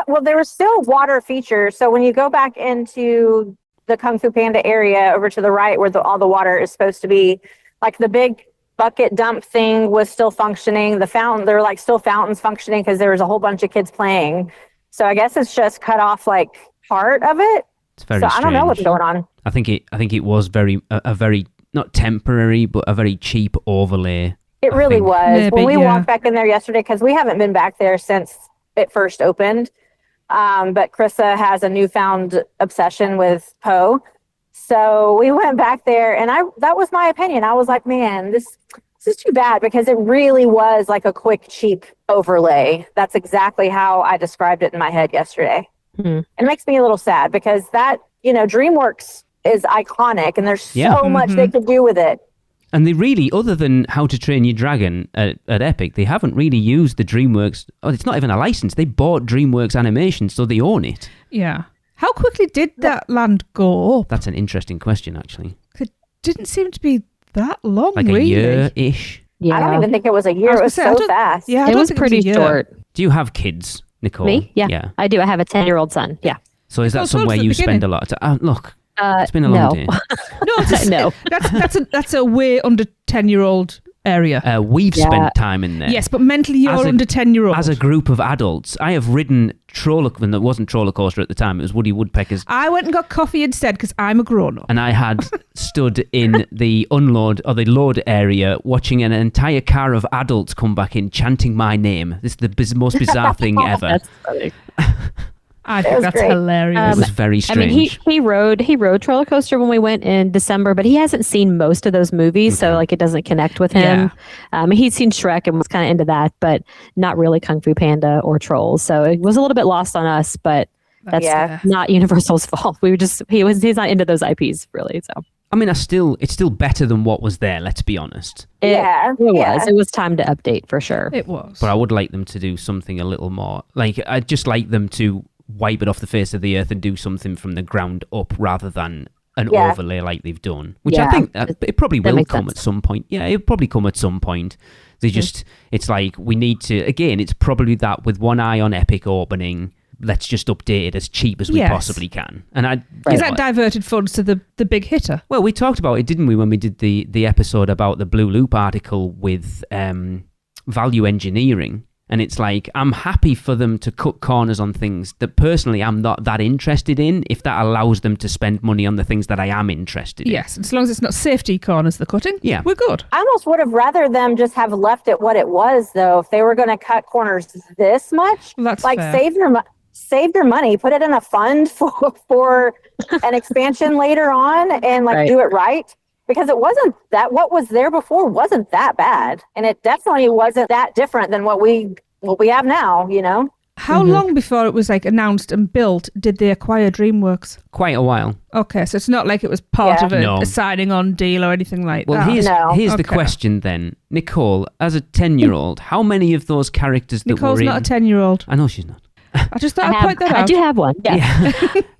Well, there was still water features. So when you go back into the Kung Fu Panda area over to the right where all the water is supposed to be, like the big bucket dump thing was still functioning. The fountain, there were like still fountains functioning because there was a whole bunch of kids playing. So I guess it's just cut off like part of it. It's very So strange. I don't know what's going on. I think it was a very not temporary, but a very cheap overlay. It I really think. was. Maybe, When we yeah. walked back in there yesterday, because we haven't been back there since it first opened. But Krissa has a newfound obsession with Poe. So we went back there and that was my opinion. I was like, man, this is too bad because it really was like a quick, cheap overlay. That's exactly how I described it in my head yesterday. It makes me a little sad because that, DreamWorks is iconic and there's so much they could do with it. And they really, other than How to Train Your Dragon at Epic, they haven't really used the DreamWorks. Oh, it's not even a license. They bought DreamWorks Animation, so they own it. Yeah. How quickly did that land go up? That's an interesting question, actually. It didn't seem to be that long, Like really. a year-ish. Yeah. I don't even think it was a I year. It was gonna say, I so don't- fast. Yeah, I It don't was think pretty a year. short. Do you have kids, Nicole? Me? Yeah. I do. I have a 10-year-old son. Yeah. So is that Nicole, somewhere towards the you spend beginning. a lot of time? Look, it's been a no. long day. No, it's No. that's a way under 10-year-old area. We've Yeah. spent time in there. Yes, but mentally you're As a- under 10-year-old. As a group of adults, I have ridden when it wasn't Troller Coaster at the time, it was Woody Woodpecker's, I went and got coffee instead because I'm a grown-up. and I had stood in the unload or the load area watching an entire car of adults come back in chanting my name. This is the most bizarre thing ever. That's funny. I think was that's great. hilarious. It was very I strange. mean, he rode Roller Coaster when we went in December, but he hasn't seen most of those movies, so like it doesn't connect with him. He'd seen Shrek and was kind of into that, but not really Kung Fu Panda or Trolls. So it was a little bit lost on us, but that's Yeah. not Universal's fault. He's not into those IPs really. So I mean, it's still better than what was there. Let's be honest. it was time to update for sure. It was. But I would like them to do something a little more. Like, I'd just like them to wipe it off the face of the earth and do something from the ground up rather than an overlay like they've done. Which I Yeah, think it probably that will makes come sense. at some point. Yeah, it'll probably come at some point. They just, it's like, we need to, again, it's probably that with one eye on Epic opening, let's just update it as cheap as we Yes. possibly can. And Is that diverted funds to the big hitter? well, we talked about it, didn't we, when we did the episode about the Blue Loop article with value engineering. And it's like, I'm happy for them to cut corners on things that personally I'm not that interested in, if that allows them to spend money on the things that I am interested in. Yes, as long as it's not safety corners they're cutting. Yeah. We're good. I almost would have rather them just have left it what it was, though. If they were going to cut corners this much, Well, that's like fair. save your money, put it in a fund for an expansion later on, and like Right. do it right. Because it wasn't that what was there before wasn't that bad, and it definitely wasn't that different than what we have now. How long before it was like announced and built did they acquire DreamWorks? Quite a while. Okay, so it's not like it was part Yeah. of a, No. a signing on deal or anything like Well, that. here's the Okay. question then. Nicole, as a 10-year-old, how many of those characters that Nicole's were in... not a 10-year-old. I know she's not. I just thought I'd point that out. I do have one. Yeah.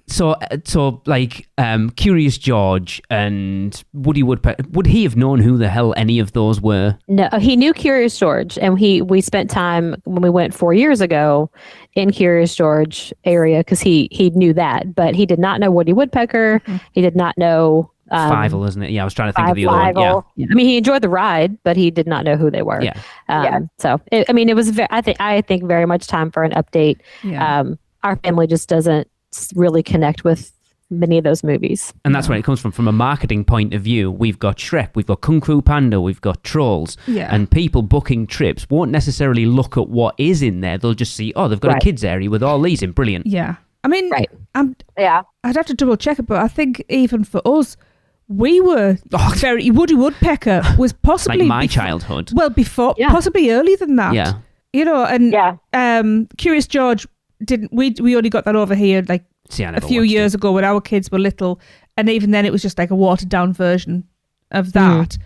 So like Curious George and Woody Woodpecker, would he have known who the hell any of those were? No, he knew Curious George, and we spent time when we went 4 years ago in Curious George area because he knew that, but he did not know Woody Woodpecker. He did not know Fievel, isn't it? Yeah, I was trying to think of the other one. Yeah. I mean, he enjoyed the ride, but he did not know who they were. Yeah. So it was. I think very much time for an update. Yeah. Our family just doesn't really connect with many of those movies. And that's where it comes from a marketing point of view. We've got Shrek, we've got Kung Fu Panda, we've got Trolls. Yeah. And people booking trips won't necessarily look at what is in there. They'll just see, they've got a kids area with all these in. Brilliant. Yeah. I mean, Yeah. I'd have to double check it, but I think even for us, we were very... Woody Woodpecker was possibly... Like my childhood. Well, before, possibly earlier than that. Yeah. You know, and Curious George didn't... We only got that over here like a few years ago when our kids were little, and even then it was just like a watered-down version of that.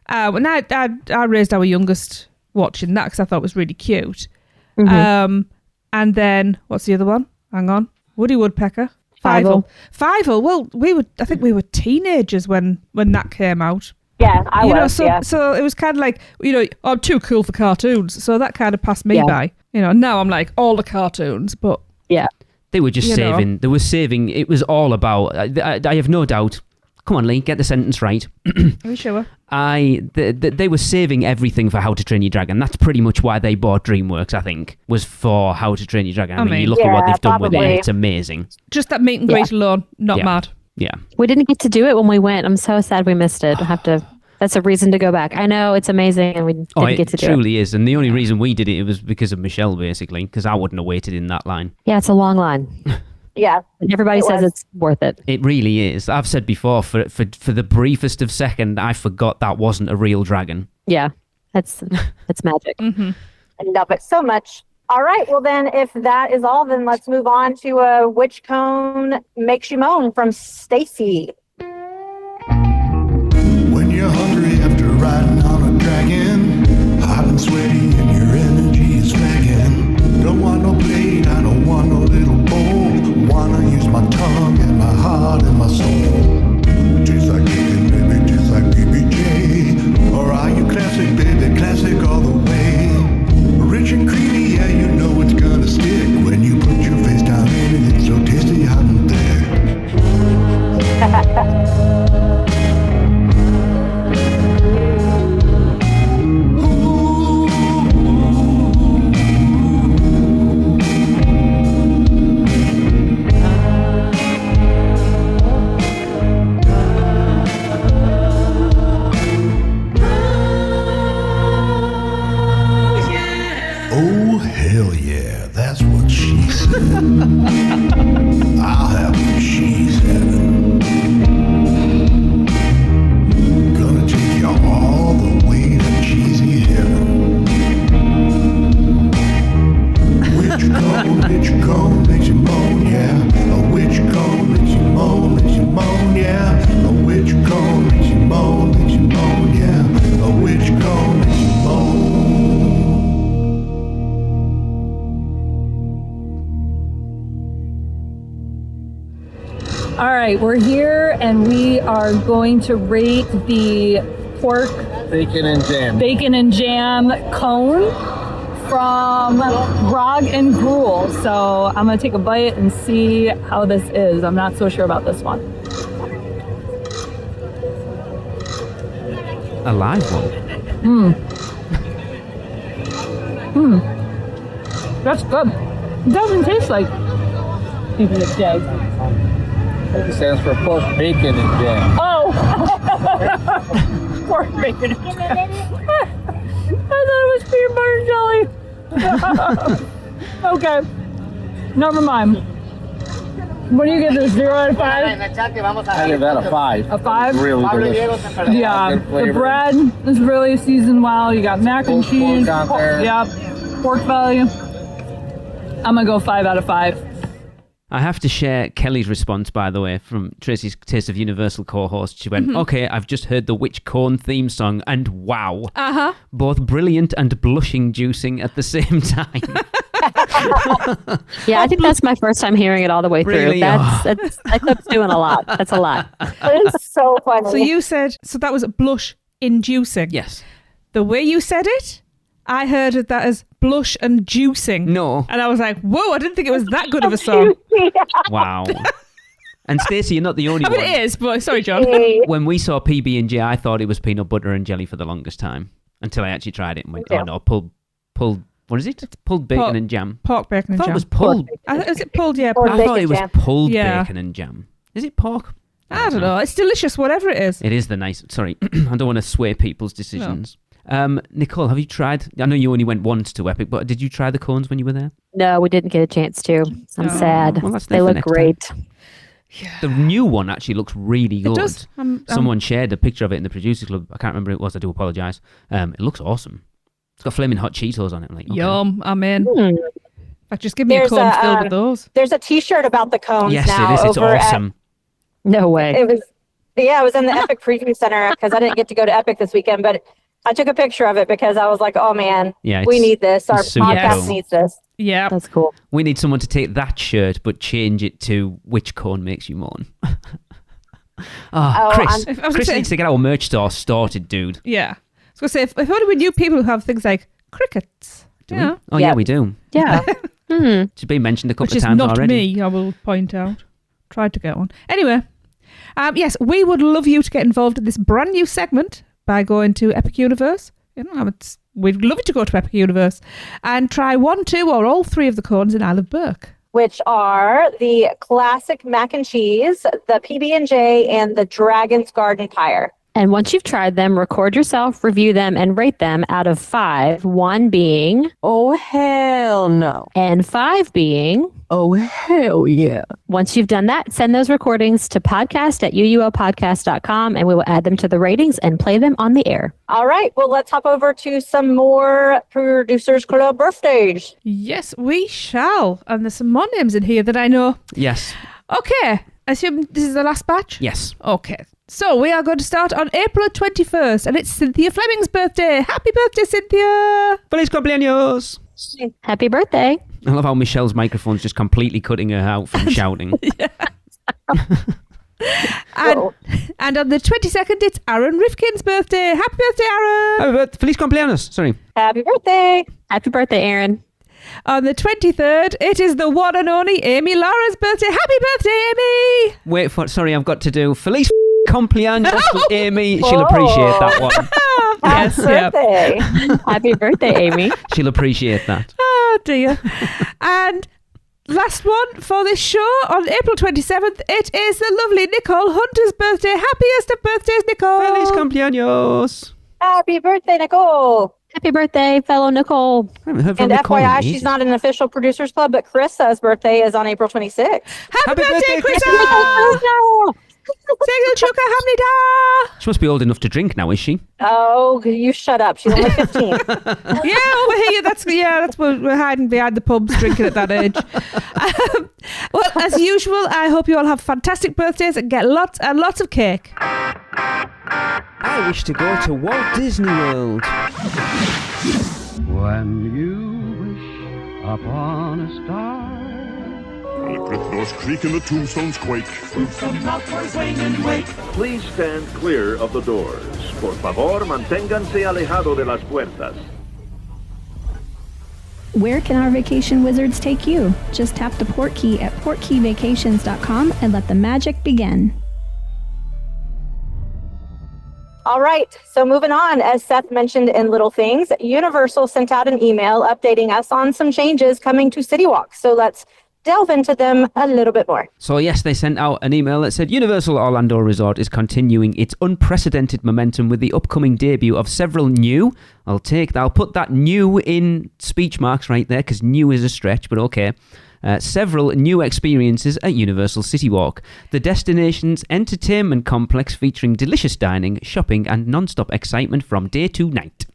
And I raised our youngest watching that because I thought it was really cute. And then, what's the other one? Hang on. Woody Woodpecker. Fievel. Well, I think we were teenagers when that came out. Yeah, I was. So it was kind of like, I'm too cool for cartoons. So that kind of passed me by. Now I'm like all the cartoons, but they were just saving. They were saving. It was all about. I have no doubt. Come on, Lee, get the sentence right. Are you sure? They were saving everything for How to Train Your Dragon. That's pretty much why they bought DreamWorks, I think, was for How to Train Your Dragon. I mean, you look at what they've done with it, it's amazing. Just that meet and greet alone, not mad. Yeah. We didn't get to do it when we went. I'm so sad we missed it. That's a reason to go back. I know it's amazing and we didn't get to do it. It truly is. And the only reason we did it was because of Michelle, basically, because I wouldn't have waited in that line. Yeah, it's a long line. Yeah. Everybody says it's worth it. It really is. I've said before, for the briefest of second, I forgot that wasn't a real dragon. Yeah, that's magic. I love it so much. All right, well then, if that is all, then let's move on to Which Cone Makes You Moan from Stacy. When you're hungry after riding on a dragon, hot and sweaty and your energy is flagging. Don't want no blade, I don't want no little bowl. Wanna use my tongue and my heart and my soul. Tastes like bacon, baby, tastes like PBJ. Or are you classic, baby, classic all the way? Rich and creamy, yeah, you know it's gonna stick when you put your face down in it. It's so tasty, hot and oh, hell yeah, that's what she said. I'll have what she's having. Gonna take you all the way to cheesy heaven. Which cone makes you moan, yeah? A which cone makes you moan, yeah? A which cone makes you moan, yeah? A which cone makes you moan. All right, we're here and we are going to rate the pork bacon and jam cone from Grog and Gruel. So I'm gonna take a bite and see how this is. I'm not so sure about this one. A live one. That's good. It doesn't taste like bacon and jam. It stands for pork, bacon, and jam. Oh! Pork, bacon, and jam. I thought it was peanut butter jelly. Okay. Never mind. What do you give this? 0 out of 5? I give that a 5. A 5? Really delicious. Yeah. The bread is really seasoned well. You got mac and cheese. Pork on there. Yep. Pork belly. I'm going to go 5 out of 5. I have to share Kelly's response, by the way, from Tracy's Taste of Universal co-host. She went, okay, I've just heard the Witch Cone theme song, and wow. Both brilliant and blushing juicing at the same time. Yeah, I think that's my first time hearing it all the way through. Really? That clip's doing a lot. That's a lot. It's so funny. So you said, so that was blush inducing. Yes. The way you said it, I heard that as blush and juicing. No. And I was like, whoa, I didn't think it was that good of a song. Wow. And Stacey, you're not the only I mean, one. it is, but sorry, John. When we saw PB&J, I thought it was peanut butter and jelly for the longest time until I actually tried it and went, oh no, pulled, what is it? It's pulled bacon and jam. Pork, bacon, I and thought jam. it was pulled. Is it pulled? Yeah. Pork. I thought it was Bacon jam. pulled Yeah. bacon and jam. Is it pork? I don't know. It's delicious, whatever it is. It is the nice. Sorry, I don't want to sway people's decisions. Nicole, have you tried? I know you only went once to Epic, but did you try the cones when you were there? No, we didn't get a chance to. I'm sad. Well, that's They there for look next great. The new one actually looks really good. It does. Someone shared a picture of it in the Producers Club. I can't remember who it was. I do apologise. It looks awesome. It's got flaming hot Cheetos on it. I'm like, okay. Yum. I'm in. In fact, just give me a There's cone a, filled with those. There's a T-shirt about the cones Yes, now it is. It's over awesome. No way. It was in the Epic Preview Center because I didn't get to go to Epic this weekend, but I took a picture of it because I was like, oh man, Yeah, we need this. Our it's super podcast cool. needs this. Yeah. That's cool. We need someone to take that shirt but change it to which cone makes you moan. Chris. I was gonna Chris say- needs to get our merch store started, dude. Yeah. I was going to say, if only we knew people who have things like crickets. Do Yeah. we? Oh, yeah, we do. Yeah. It's been mentioned a couple Which of is times not already. me, I will point out. Tried to get one. Anyway, yes, we would love you to get involved in this brand new segment by going to Epic Universe. You know, we'd love you to go to Epic Universe and try 1, 2, or all 3 of the cones in Isle of Burke. Which are the classic mac and cheese, the PB&J, and the Dragon's Garden Pyre. And once you've tried them, record yourself, review them, and rate them out of 5. 1 being, Oh, hell no. and 5 being. Oh, hell yeah. Once you've done that, send those recordings to podcast@uuopodcast.com and we will add them to the ratings and play them on the air. All right, well, let's hop over to some more Producers Club birthdays. Yes, we shall. And there's some more names in here that I know. Yes. Okay, I assume this is the last batch? Yes. Okay. So we are going to start on April 21st, and it's Cynthia Fleming's birthday. Happy birthday, Cynthia! Feliz cumpleaños! Happy birthday. I love how Michelle's microphone's just completely cutting her out from shouting. And on the 22nd, it's Aaron Rifkin's birthday. Happy birthday, Aaron! Feliz cumpleaños! Sorry. Happy birthday. Happy birthday, Aaron. On the 23rd, it is the one and only Amy Laura's birthday. Happy birthday, Amy! Wait for sorry, I've got to do Feliz cumpleaños to Amy. She'll appreciate that one. Yes, Happy yeah. birthday. Happy birthday, Amy. She'll appreciate that. Oh, dear. And last one for this show, on April 27th, it is the lovely Nicole Hunter's birthday. Happiest of birthdays, Nicole! Feliz cumpleaños! Happy birthday, Nicole. Happy birthday, fellow Nicole. I haven't heard from And Nicole in FYI, ages. she's not an official Producers Club, but Chris's birthday is on April 26th. Happy birthday, Krista! Oh, Segel Chuka Hamnida! She must be old enough to drink now, is she? Oh, you shut up. She's only 15. Yeah, over here. That's what we're hiding behind the pubs, drinking at that age. Well, as usual, I hope you all have fantastic birthdays and get lots and lots of cake. I wish to go to Walt Disney World. When you wish upon a star. The Gryffindors creak and the tombstones quake. Please stand clear of the doors. Por favor, manténganse alejado de las puertas. Where can our vacation wizards take you? Just tap the port key at portkeyvacations.com and let the magic begin. All right, so moving on, as Seth mentioned in Little Things, Universal sent out an email updating us on some changes coming to CityWalk. So let's delve into them a little bit more. So yes, they sent out an email that said Universal Orlando Resort is continuing its unprecedented momentum with the upcoming debut of several new, I'll put that new in speech marks right there because new is a stretch, but okay. Several new experiences at Universal CityWalk, the destination's entertainment complex featuring delicious dining, shopping, and non-stop excitement from day to night.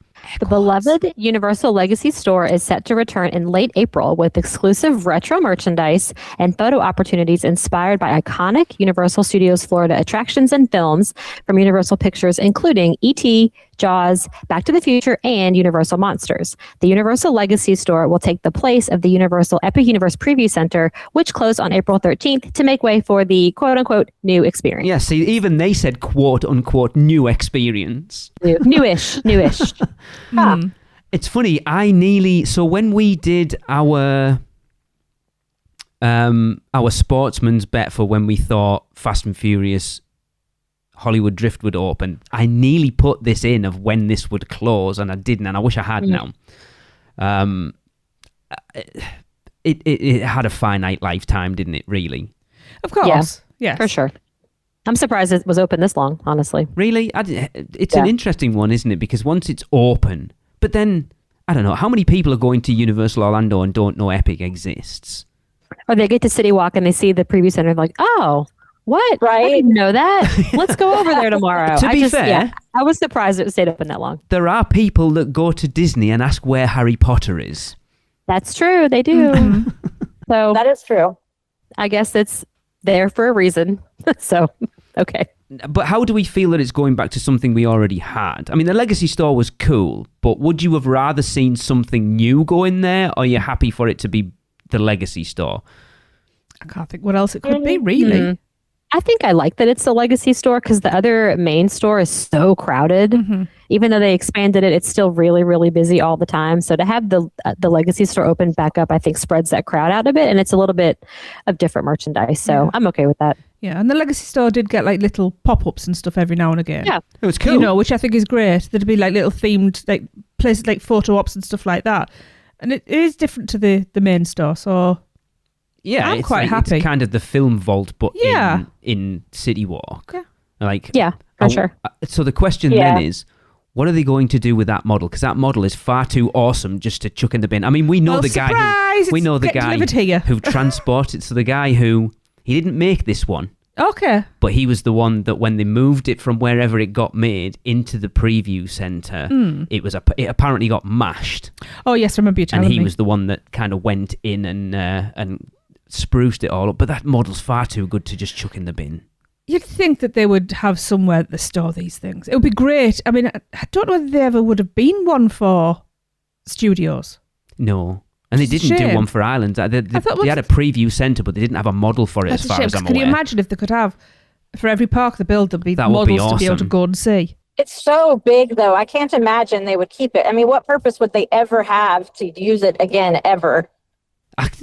The beloved Universal Legacy store is set to return in late April with exclusive retro merchandise and photo opportunities inspired by iconic Universal Studios Florida attractions and films from Universal Pictures, including E.T., Jaws, Back to the Future, and Universal Monsters. The Universal Legacy Store will take the place of the Universal Epic Universe Preview Center, which closed on April 13th to make way for the quote-unquote new experience. Yeah, see, even they said quote-unquote new experience. Newish. It's funny, so when we did our sportsman's bet for when we thought Fast and Furious Hollywood Drift would open, I nearly put this in of when this would close, and I didn't, and I wish I had now. It had a finite lifetime, didn't it, really? Of course. Yeah, for sure. I'm surprised it was open this long, honestly. Really? It's an interesting one, isn't it? Because once it's open, but then, I don't know, how many people are going to Universal Orlando and don't know Epic exists? Or they get to CityWalk and they see the preview center and like, oh, what? Right? I didn't know that. Let's go over there tomorrow. To be fair, I was surprised it stayed open that long. There are people that go to Disney and ask where Harry Potter is. That's true. They do. So that is true. I guess it's there for a reason. So, okay. But how do we feel that it's going back to something we already had? I mean, the Legacy Store was cool, but would you have rather seen something new go in there, or are you happy for it to be the Legacy Store? I can't think what else it could be, really. I think I like that it's the Legacy Store because the other main store is so crowded. Even though they expanded it, it's still really, really busy all the time. So to have the Legacy Store open back up, I think spreads that crowd out a bit, and it's a little bit of different merchandise. So I'm okay with that. Yeah, and the Legacy Store did get like little pop-ups and stuff every now and again. Yeah, it was cool. Which I think is great. There'd be like little themed like places like photo ops and stuff like that. And it is different to the main store, so yeah, I'm it's quite happy. It's kind of the film vault, but in CityWalk. Yeah, for sure. So the question then is, what are they going to do with that model? Because that model is far too awesome just to chuck in the bin. I mean, we know the guy who transported. So the guy who he didn't make this one. Okay. But he was the one that when they moved it from wherever it got made into the preview center, it apparently got mashed. Oh yes, I remember you telling me. And he was the one that kind of went in and spruced it all up. But that model's far too good to just chuck in the bin. You'd think that they would have somewhere to store these things. It would be great. I mean, I don't know whether there ever would have been one for studios. No. And they didn't do one for Ireland. They had a preview centre, but they didn't have a model for it as far as I'm aware. Can you imagine if they could have, for every park they build, there'd be models to be able to go and see? It's so big, though. I can't imagine they would keep it. I mean, what purpose would they ever have to use it again, ever?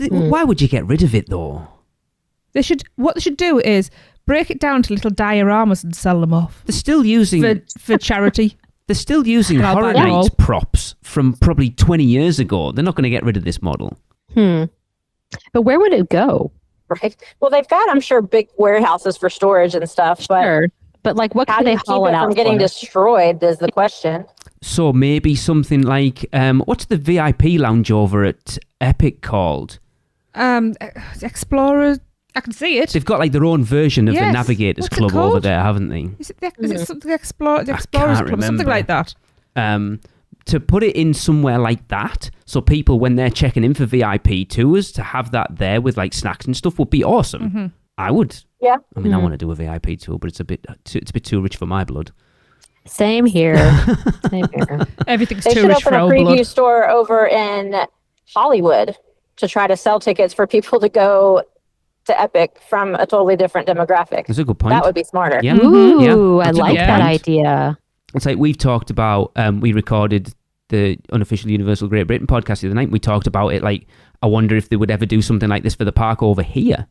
Why would you get rid of it, though? What they should do is break it down to little dioramas and sell them off. They're still using... For charity. They're still using Horror Nights props from probably 20 years ago. They're not going to get rid of this model. But where would it go? Right. Well, they've got, I'm sure, big warehouses for storage and stuff. But, but like, what can they haul it out from getting destroyed is the question. So maybe something like, what's the VIP lounge over at Epic called? Explorer... I can see it. They've got like their own version of the Navigators Club over there, haven't they? Is it something Explorers Club? Something like that. To put it in somewhere like that, so people, when they're checking in for VIP tours, to have that there with like snacks and stuff would be awesome. I would. Yeah. I mean, I want to do a VIP tour, but it's a bit too rich for my blood. Same here. Everything's too rich for our blood. They should open a preview store over in Hollywood to try to sell tickets for people to go to Epic from a totally different demographic. That's a good point. That would be smarter. Yeah. Ooh, I like that idea. It's like we've talked about, we recorded the unofficial Universal Great Britain podcast the other night. We talked about it like, I wonder if they would ever do something like this for the park over here,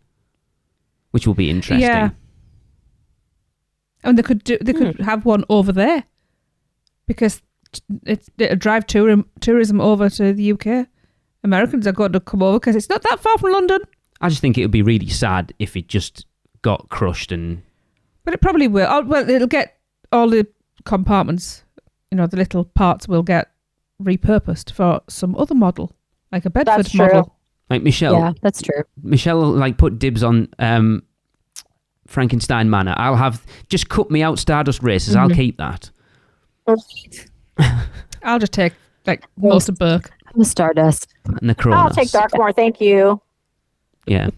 which will be interesting. Yeah. And they could have one over there because it'll drive tourism over to the UK. Americans are going to come over because it's not that far from London. I just think it would be really sad if it just got crushed and... But it probably will. Oh, well, it'll get all the compartments, the little parts will get repurposed for some other model, like a Bedford model. Like Michelle. Yeah, that's true. Michelle like put dibs on Frankenstein Manor. Just cut me out Stardust Races. I'll keep that. I'll just take like most of Burke. I'm a Stardust. And the Kronos. I'll take Darkmoor, thank you. Yeah.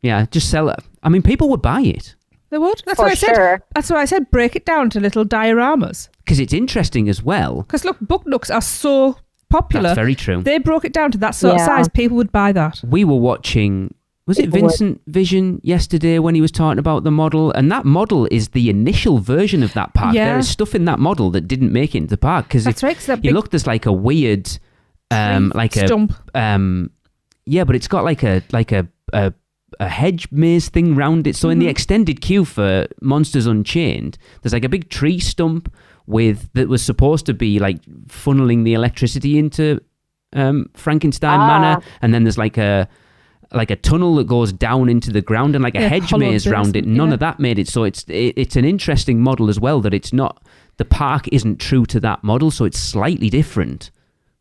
Yeah, just sell it. I mean, people would buy it. They would. That's For why I said. sure. That's why I said break it down to little dioramas. Because it's interesting as well. Because look, book nooks are so popular. That's very true. They broke it down to that sort of Yeah. size. People would buy that. We were watching, was it People would. Vincent Vision yesterday when he was talking about the model? And that model is the initial version of that park. Yeah. There is stuff in that model that didn't make it into the park. Because That's right. 'Cause that you big look, there's like a weird, like a stump. yeah, but it's got like a hedge maze thing round it. So in the extended queue for Monsters Unchained, there's like a big tree stump that was supposed to be like funneling the electricity into Frankenstein Manor, and then there's like a tunnel that goes down into the ground and like a hedge hollowed maze round it. basement, None yeah. of that made it. So it's an interesting model as well, that it's not, the park isn't true to that model, so it's slightly different.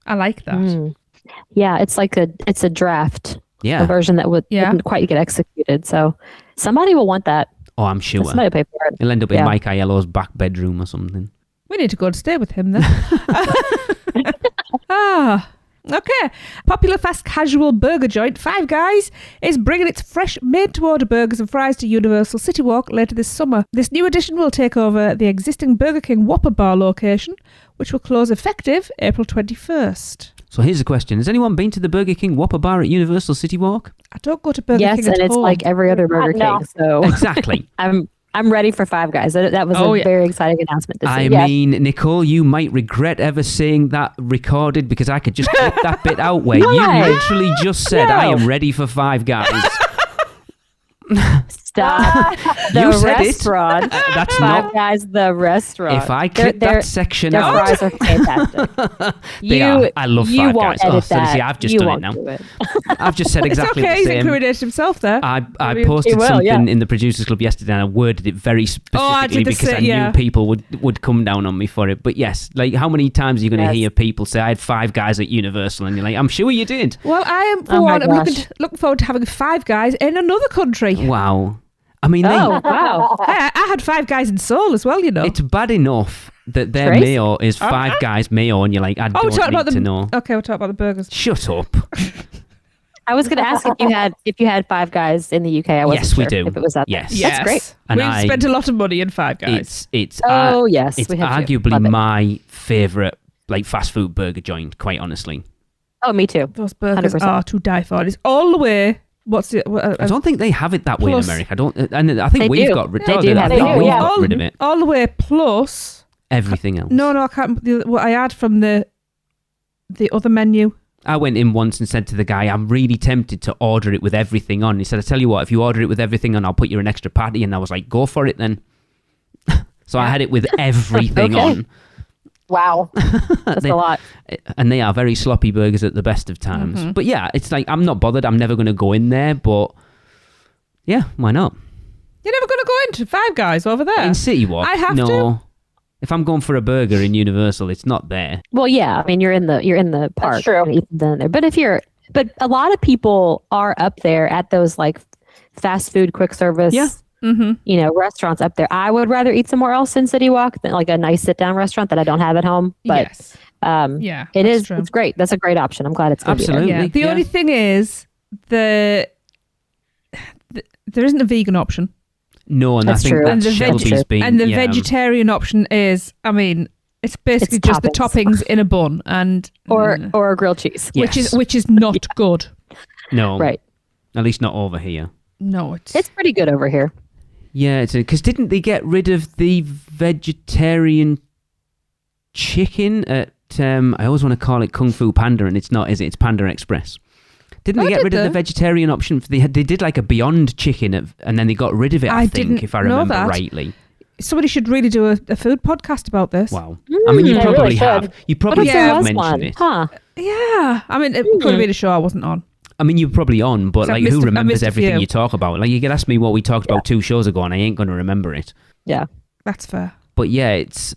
I like that. Yeah, it's like it's a draft. Yeah. A version that wouldn't quite get executed. So somebody will want that. Oh, I'm sure. Somebody will pay for it. It'll end up in Yeah. Mike Aiello's back bedroom or something. We need to go and stay with him then. Okay. Popular fast casual burger joint Five Guys is bringing its fresh made-to-order burgers and fries to Universal CityWalk later this summer. This new addition will take over the existing Burger King Whopper Bar location, which will close effective April 21st. So here's a question. Has anyone been to the Burger King Whopper Bar at Universal CityWalk? I don't go to Burger Yes, King and at it's home. like every other Burger No. King. So Exactly. I'm ready for Five Guys. That was a very exciting announcement to see. I mean, Nicole, you might regret ever saying that recorded, because I could just clip that bit out where Why? you literally just said, No. I am ready for Five Guys. Stop. You The said it. restaurant. That's Five not... Guys, the restaurant. If I clip that section their out... fries are fantastic. They are. I love you Five won't Guys. edit So, that. see, I've just You done it won't now. do it. I've just said exactly it's okay, the he's same. incriminated himself there. I mean, posted he will, something yeah. in the Producers Club yesterday, and I worded it very specifically did the because I same, yeah. knew people would come down on me for it. But yes, like, how many times are you going to Yes. hear people say, I had Five Guys at Universal, and you're like, I'm sure you did. Well, I am, for Oh my one, I'm gosh. looking forward to having Five Guys in another country. Wow. I mean, Oh, wow. I had Five Guys in Seoul as well, you know. it's bad enough that their Tracy? mayo is Five Guys mayo, and you're like, I we're don't talking need about to know. Okay, we'll talk about the burgers. Shut up. I was going to ask if you had Five Guys in the UK. I wasn't Yes, we sure do. if it was out Yes. there. That's great. And We've I- spent a lot of money in Five Guys. It's Oh, yes, it's we have to. arguably Love it. my favourite like fast food burger joint, quite honestly. Oh, me too. Those burgers 100%. are to die for. It's all the way. What's it? I don't think they have it that way Plus- in America. I don't, and I think They we've do. got rid. They oh, do I have think it. we've Yeah. got rid of it. all the way plus. Everything else. No, I can't. What I had from the other menu. I went in once and said to the guy, I'm really tempted to order it with everything on. He said, I tell you what, if you order it with everything on, I'll put you an extra patty. And I was like, go for it then. So I had it with everything Okay. on. Wow. That's a lot. And they are very sloppy burgers at the best of times. Mm-hmm. But yeah, it's like, I'm not bothered. I'm never going to go in there. But yeah, why not? You're never going to go into Five Guys over there. In CityWalk? I have no. to. If I'm going for a burger in Universal, it's not there. Well, yeah. I mean, you're in the park. true. and eat them there. But a lot of people are up there at those like fast food, quick service. Yeah. Mm-hmm. Restaurants up there. I would rather eat somewhere else in CityWalk than like a nice sit down restaurant that I don't have at home. But Yes. yeah, that's is. true. It's great. That's a great option. I'm glad it's going to be there. Absolutely. Yeah. The Yeah. only thing is there isn't a vegan option. No, and That's I think true. that's And the Shelby's veg- been... And the yeah, vegetarian option is, I mean, it's basically It's just the toppings. toppings in a bun, and Or grilled cheese. Yes. which is not good. No. Right. At least not over here. No, It's pretty good over here. Yeah, because didn't they get rid of the vegetarian chicken at... I always want to call it Kung Fu Panda, and it's not, is it? It's Panda Express. Didn't they Oh, get did rid of they? the vegetarian option? They did like a Beyond Chicken, and then they got rid of it, I think, didn't if I know remember that. rightly. Somebody should really do a food podcast about this. Wow. I mean, you they probably really have. should. You What probably if Yeah. there have was mentioned one? it. Huh. Yeah, I mean, it could have been a show I wasn't on. I mean, you're probably on, but So I like, missed who a- I remembers missed a everything few. you talk about? Like, you could ask me what we talked about 2 shows ago, and I ain't going to remember it. Yeah. That's fair. But yeah, it's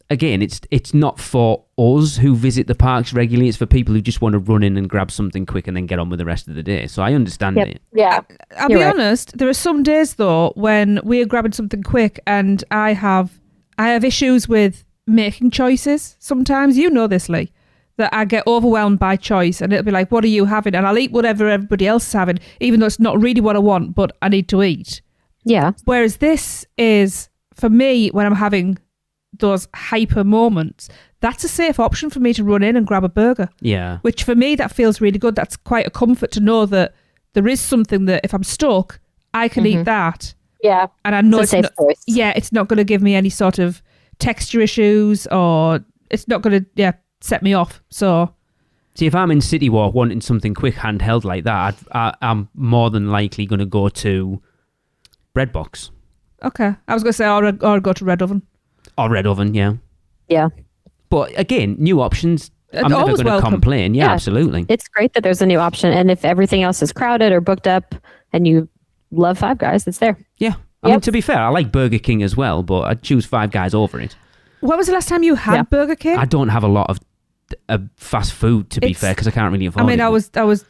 not for us who visit the parks regularly. It's for people who just want to run in and grab something quick and then get on with the rest of the day. So I understand Yep. it. Yeah. I'll You're be right. honest, there are some days though when we're grabbing something quick and I have issues with making choices. Sometimes, you know this, Lee, that I get overwhelmed by choice and it'll be like, what are you having? And I'll eat whatever everybody else is having, even though it's not really what I want, but I need to eat. Yeah. Whereas this is, for me, when I'm having those hyper moments, that's a safe option for me to run in and grab a burger. Yeah. Which for me, that feels really good. That's quite a comfort to know that there is something that if I'm stuck, I can eat that. Yeah. And I know It's a safe choice. it's not going to give me any sort of texture issues, or it's not going to set me off. So See, if I'm in CityWalk wanting something quick handheld like that, I'm more than likely going to go to Breadbox. okay, I was going to say or go to Red Oven. Or Red Oven, yeah. Yeah. But again, new options. I'm never Always going to welcome. complain. Yeah, Yeah. absolutely. It's great that there's a new option. And if everything else is crowded or booked up and you love Five Guys, it's there. Yeah. I mean, to be fair, I like Burger King as well, but I'd choose Five Guys over it. When was the last time you had Burger King? I don't have a lot of fast food, to be fair, because I can't really afford it. I was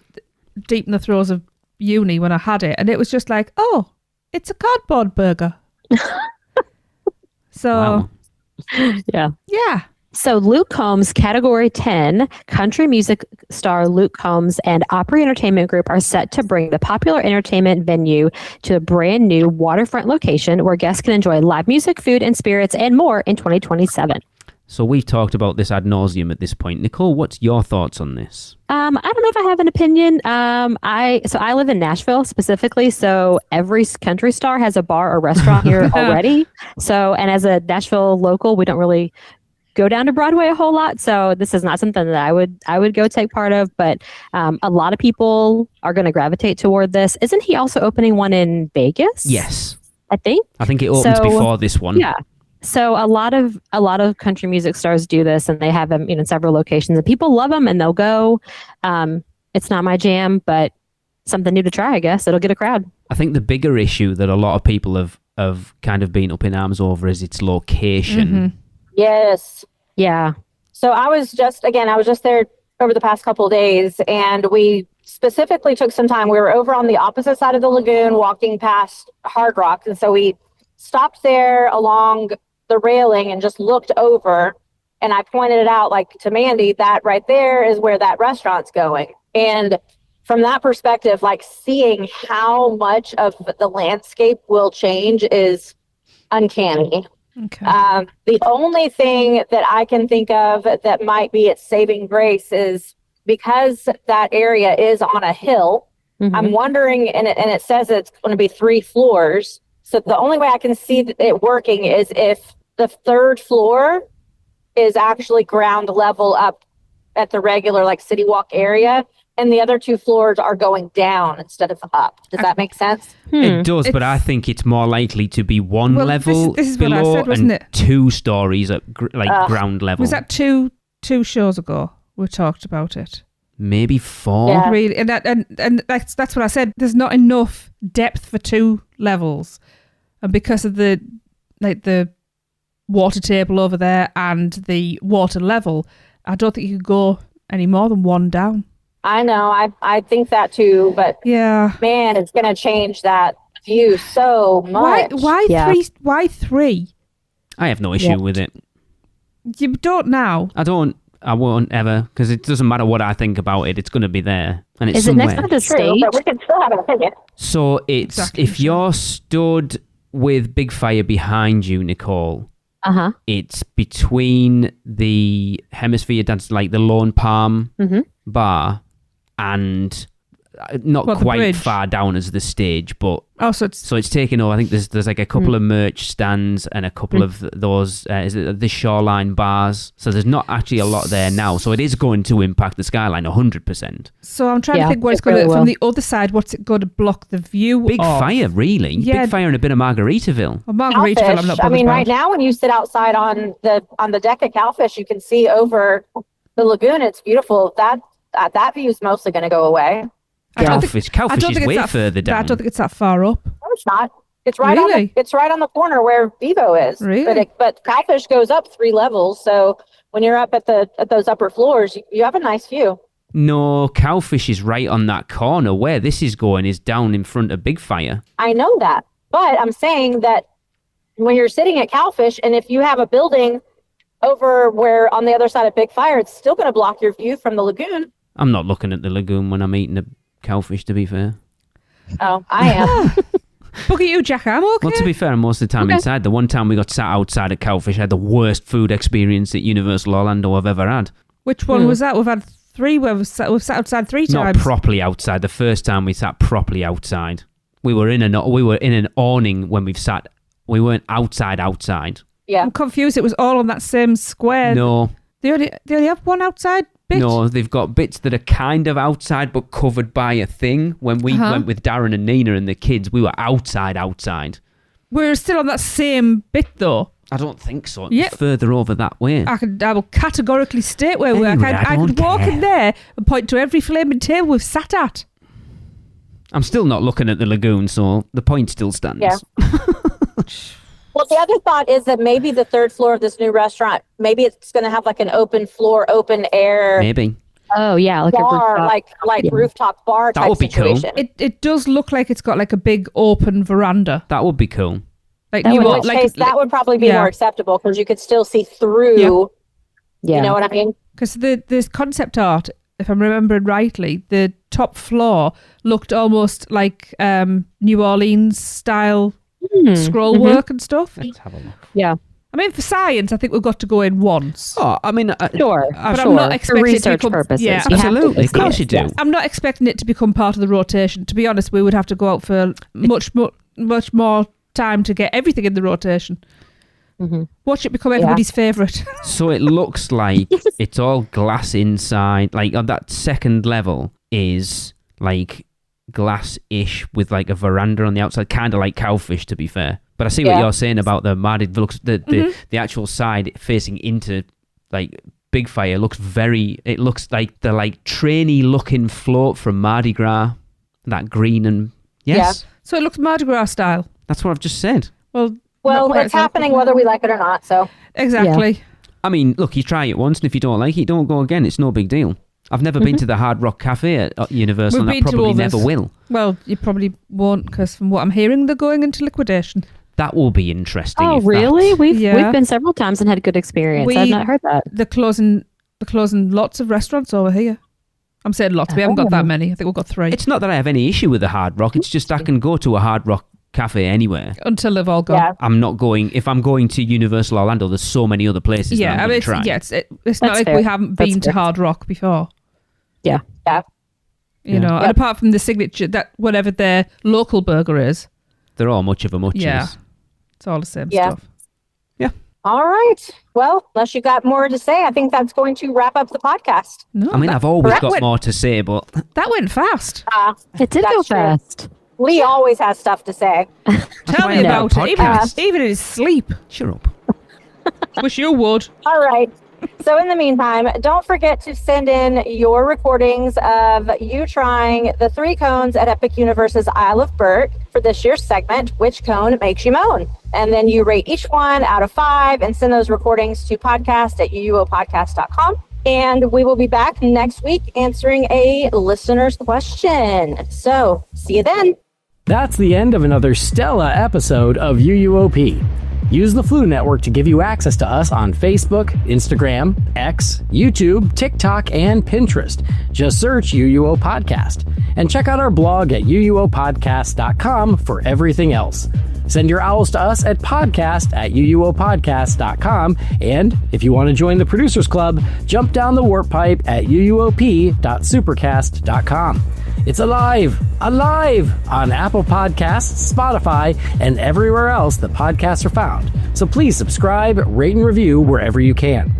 deep in the throes of uni when I had it, and it was just like, oh, it's a cardboard burger. So, Yeah. yeah. So Luke Combs, Category 10, country music star Luke Combs and Opry Entertainment Group are set to bring the popular entertainment venue to a brand new waterfront location where guests can enjoy live music, food, and spirits, and more in 2027. So we've talked about this ad nauseum at this point. Nicole, what's your thoughts on this? I don't know if I have an opinion. I live in Nashville specifically, so every country star has a bar or restaurant here already. So, and as a Nashville local, we don't really go down to Broadway a whole lot, so this is not something that I would go take part of. But a lot of people are going to gravitate toward this. Isn't he also opening one in Vegas? Yes, I think it opens before this one. Yeah. So a lot of country music stars do this, and they have them in several locations, and people love them, and they'll go. It's not my jam, but something new to try. I guess it'll get a crowd. I think the bigger issue that a lot of people have kind of been up in arms over is its location. Mm-hmm. Yes. Yeah. So I was just there over the past couple of days, and we specifically took some time. We were over on the opposite side of the lagoon walking past Hard Rock. And so we stopped there along the railing and just looked over. And I pointed it out to Mandy, that right there is where that restaurant's going. And from that perspective, seeing how much of the landscape will change is uncanny. Okay. The only thing that I can think of that might be its saving grace is because that area is on a hill. Mm-hmm. I'm wondering, and it says it's going to be 3 floors. So the only way I can see it working is if the 3rd floor is actually ground level up at the regular CityWalk area, and the other 2 floors are going down instead of up. Does that make sense? It does, but I think it's more likely to be one level this is below what I said, wasn't and it? 2 stories at ground level. Was that two shows ago we talked about it? Maybe 4. Yeah. Really, and that's what I said. There's not enough depth for 2 levels, and because of the water table over there and the water level, I don't think you could go any more than 1 down. I know. I think that too, but yeah, man, it's going to change that view so much. Why 3? Why 3? I have no issue with it. You don't now. I won't ever, because it doesn't matter what I think about it. It's going to be there, and it's Is somewhere. it next to the True, stage? but we can still have an opinion. So it's Exactly, if you're stood with Big Fire behind you, Nicole. Uh-huh. It's between the hemisphere, that's the Lone Palm bar, and not the quite bridge? far down as the stage, but So it's taken over. I think there's a couple of merch stands and a couple of those is it the shoreline bars. So there's not actually a lot there now. So it is going to impact the skyline 100%. So I'm trying to think what it's going to from the other side. What's it going to block the view? Big of? Fire, really? Yeah. Big Fire and a bit of Margaritaville. Well, Margaritaville, I'm not bothered about. Right now when you sit outside on the deck of Cowfish, you can see over the lagoon. It's beautiful. That view is mostly going to go away. Cowfish is way further down. I don't think it's that far up. No, it's not. It's right on the corner where Vivo is. Really? But Cowfish goes up 3 levels. So when you're up at those upper floors, you have a nice view. No, Cowfish is right on that corner. Where this is going is down in front of Big Fire. I know that, but I'm saying that when you're sitting at Cowfish, and if you have a building over where on the other side of Big Fire, it's still going to block your view from the lagoon. I'm not looking at the lagoon when I'm eating a Cowfish, to be fair. Oh, I am. Look at you, Jack. I'm okay. Well, to be fair, most of the time inside. The one time we got sat outside at Cowfish, I had the worst food experience at Universal Orlando I've ever had. Which one was that? We've had 3 where we've sat outside 3 times. Not properly outside. The first time we sat properly outside. We were in an awning when we've sat. We weren't outside. Yeah. I'm confused. It was all on that same square. No. They only have one outside bit? No, they've got bits that are kind of outside but covered by a thing. When we went with Darren and Nina and the kids, we were outside. We're still on that same bit, though. I don't think so. Yep. Further over that way. I will categorically state where we are. Anyway, I could walk in there and point to every flaming table we've sat at. I'm still not looking at the lagoon, so the point still stands. Yeah. Well, the other thought is that maybe the 3rd floor of this new restaurant, maybe it's going to have like an open floor, open air. Maybe. Oh, yeah. Like bar, a rooftop. Rooftop bar type That would be situation. cool. It does look like it's got like a big open veranda. That would be cool. Like In which case, that would probably be more acceptable because you could still see through. Yeah. You know what I mean? Because the concept art, if I'm remembering rightly, the top floor looked almost like New Orleans style scroll work and stuff. Let's have a look. Yeah. I mean, for science, I think we've got to go in once. Oh, I mean, Sure. But I'm not For expecting research it to become, purposes. Yeah, You have to absolutely. Of see course it. you do. Yeah. I'm not expecting it to become part of the rotation. To be honest, we would have to go out for much more time to get everything in the rotation. Watch it become everybody's favourite. So it looks like it's all glass inside. Like on that second level is like glass-ish with like a veranda on the outside, kind of like Cowfish, to be fair. But I see what you're saying about the Mardi. The actual side facing into like Big Fire looks it looks like the like trainy looking float from Mardi Gras. That green and yes. So it looks Mardi Gras style. That's what I've just said. Well, it's happening whether we like it or not. So exactly. Yeah. I mean, look, you try it once, and if you don't like it, don't go again. It's no big deal. I've never been to the Hard Rock Cafe at Universal, and I probably never will. Well, you probably won't, because from what I'm hearing, they're going into liquidation. That will be interesting. Oh, really? We've been several times and had a good experience. I've not heard that. They're closing lots of restaurants over here. I'm saying lots. We haven't got that many. I think we've got 3. It's not that I have any issue with the Hard Rock. It's just I can go to a Hard Rock Cafe anywhere. Until they've all gone. Yeah. I'm not going. If I'm going to Universal Orlando, there's so many other places that I'm going to try. It's not like we haven't been to Hard Rock before. Yeah. Yeah. You know, and apart from the signature, that whatever their local burger is. They're all much of a muchness. Yeah. It's all the same stuff. Yeah. All right. Well, unless you got more to say, I think that's going to wrap up the podcast. No, I mean, I've always got more to say, but that went fast. It did go fast. Lee always has stuff to say. Tell me about it. Even in his sleep. Shut up. Wish you would. All right. So in the meantime, don't forget to send in your recordings of you trying the 3 cones at Epic Universe's Isle of Burt for this year's segment, Which Cone Makes You Moan? And then you rate each one out of 5 and send those recordings to podcast@uuopodcast.com. And we will be back next week answering a listener's question. So see you then. That's the end of another Stella episode of UUOP. Use the Flu Network to give you access to us on Facebook, Instagram, X, YouTube, TikTok, and Pinterest. Just search UUO Podcast. And check out our blog at uuopodcast.com for everything else. Send your owls to us at podcast@uuopodcast.com. And if you want to join the Producers Club, jump down the warp pipe at uuop.supercast.com. It's alive on Apple Podcasts, Spotify, and everywhere else that podcasts are found. So please subscribe, rate, and review wherever you can.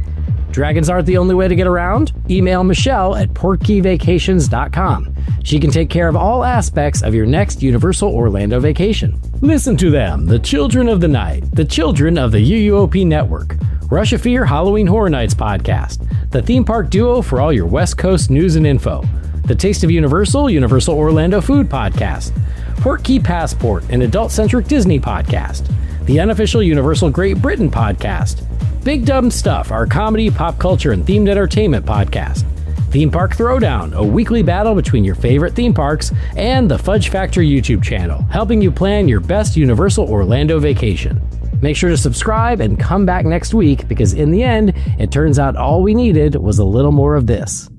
Dragons aren't the only way to get around. Email Michelle at portkeyvacations.com. She can take care of all aspects of your next Universal Orlando vacation. Listen to them, the children of the night, the children of the UUOP network. Rush of Fear Halloween Horror Nights podcast, the theme park duo for all your West Coast news and info. The Taste of Universal, Universal Orlando Food Podcast, Port Key Passport, an adult-centric Disney podcast, the unofficial Universal Great Britain podcast, Big Dumb Stuff, our comedy, pop culture, and themed entertainment podcast, Theme Park Throwdown, a weekly battle between your favorite theme parks, and the Fudge Factory YouTube channel, helping you plan your best Universal Orlando vacation. Make sure to subscribe and come back next week, because in the end, it turns out all we needed was a little more of this.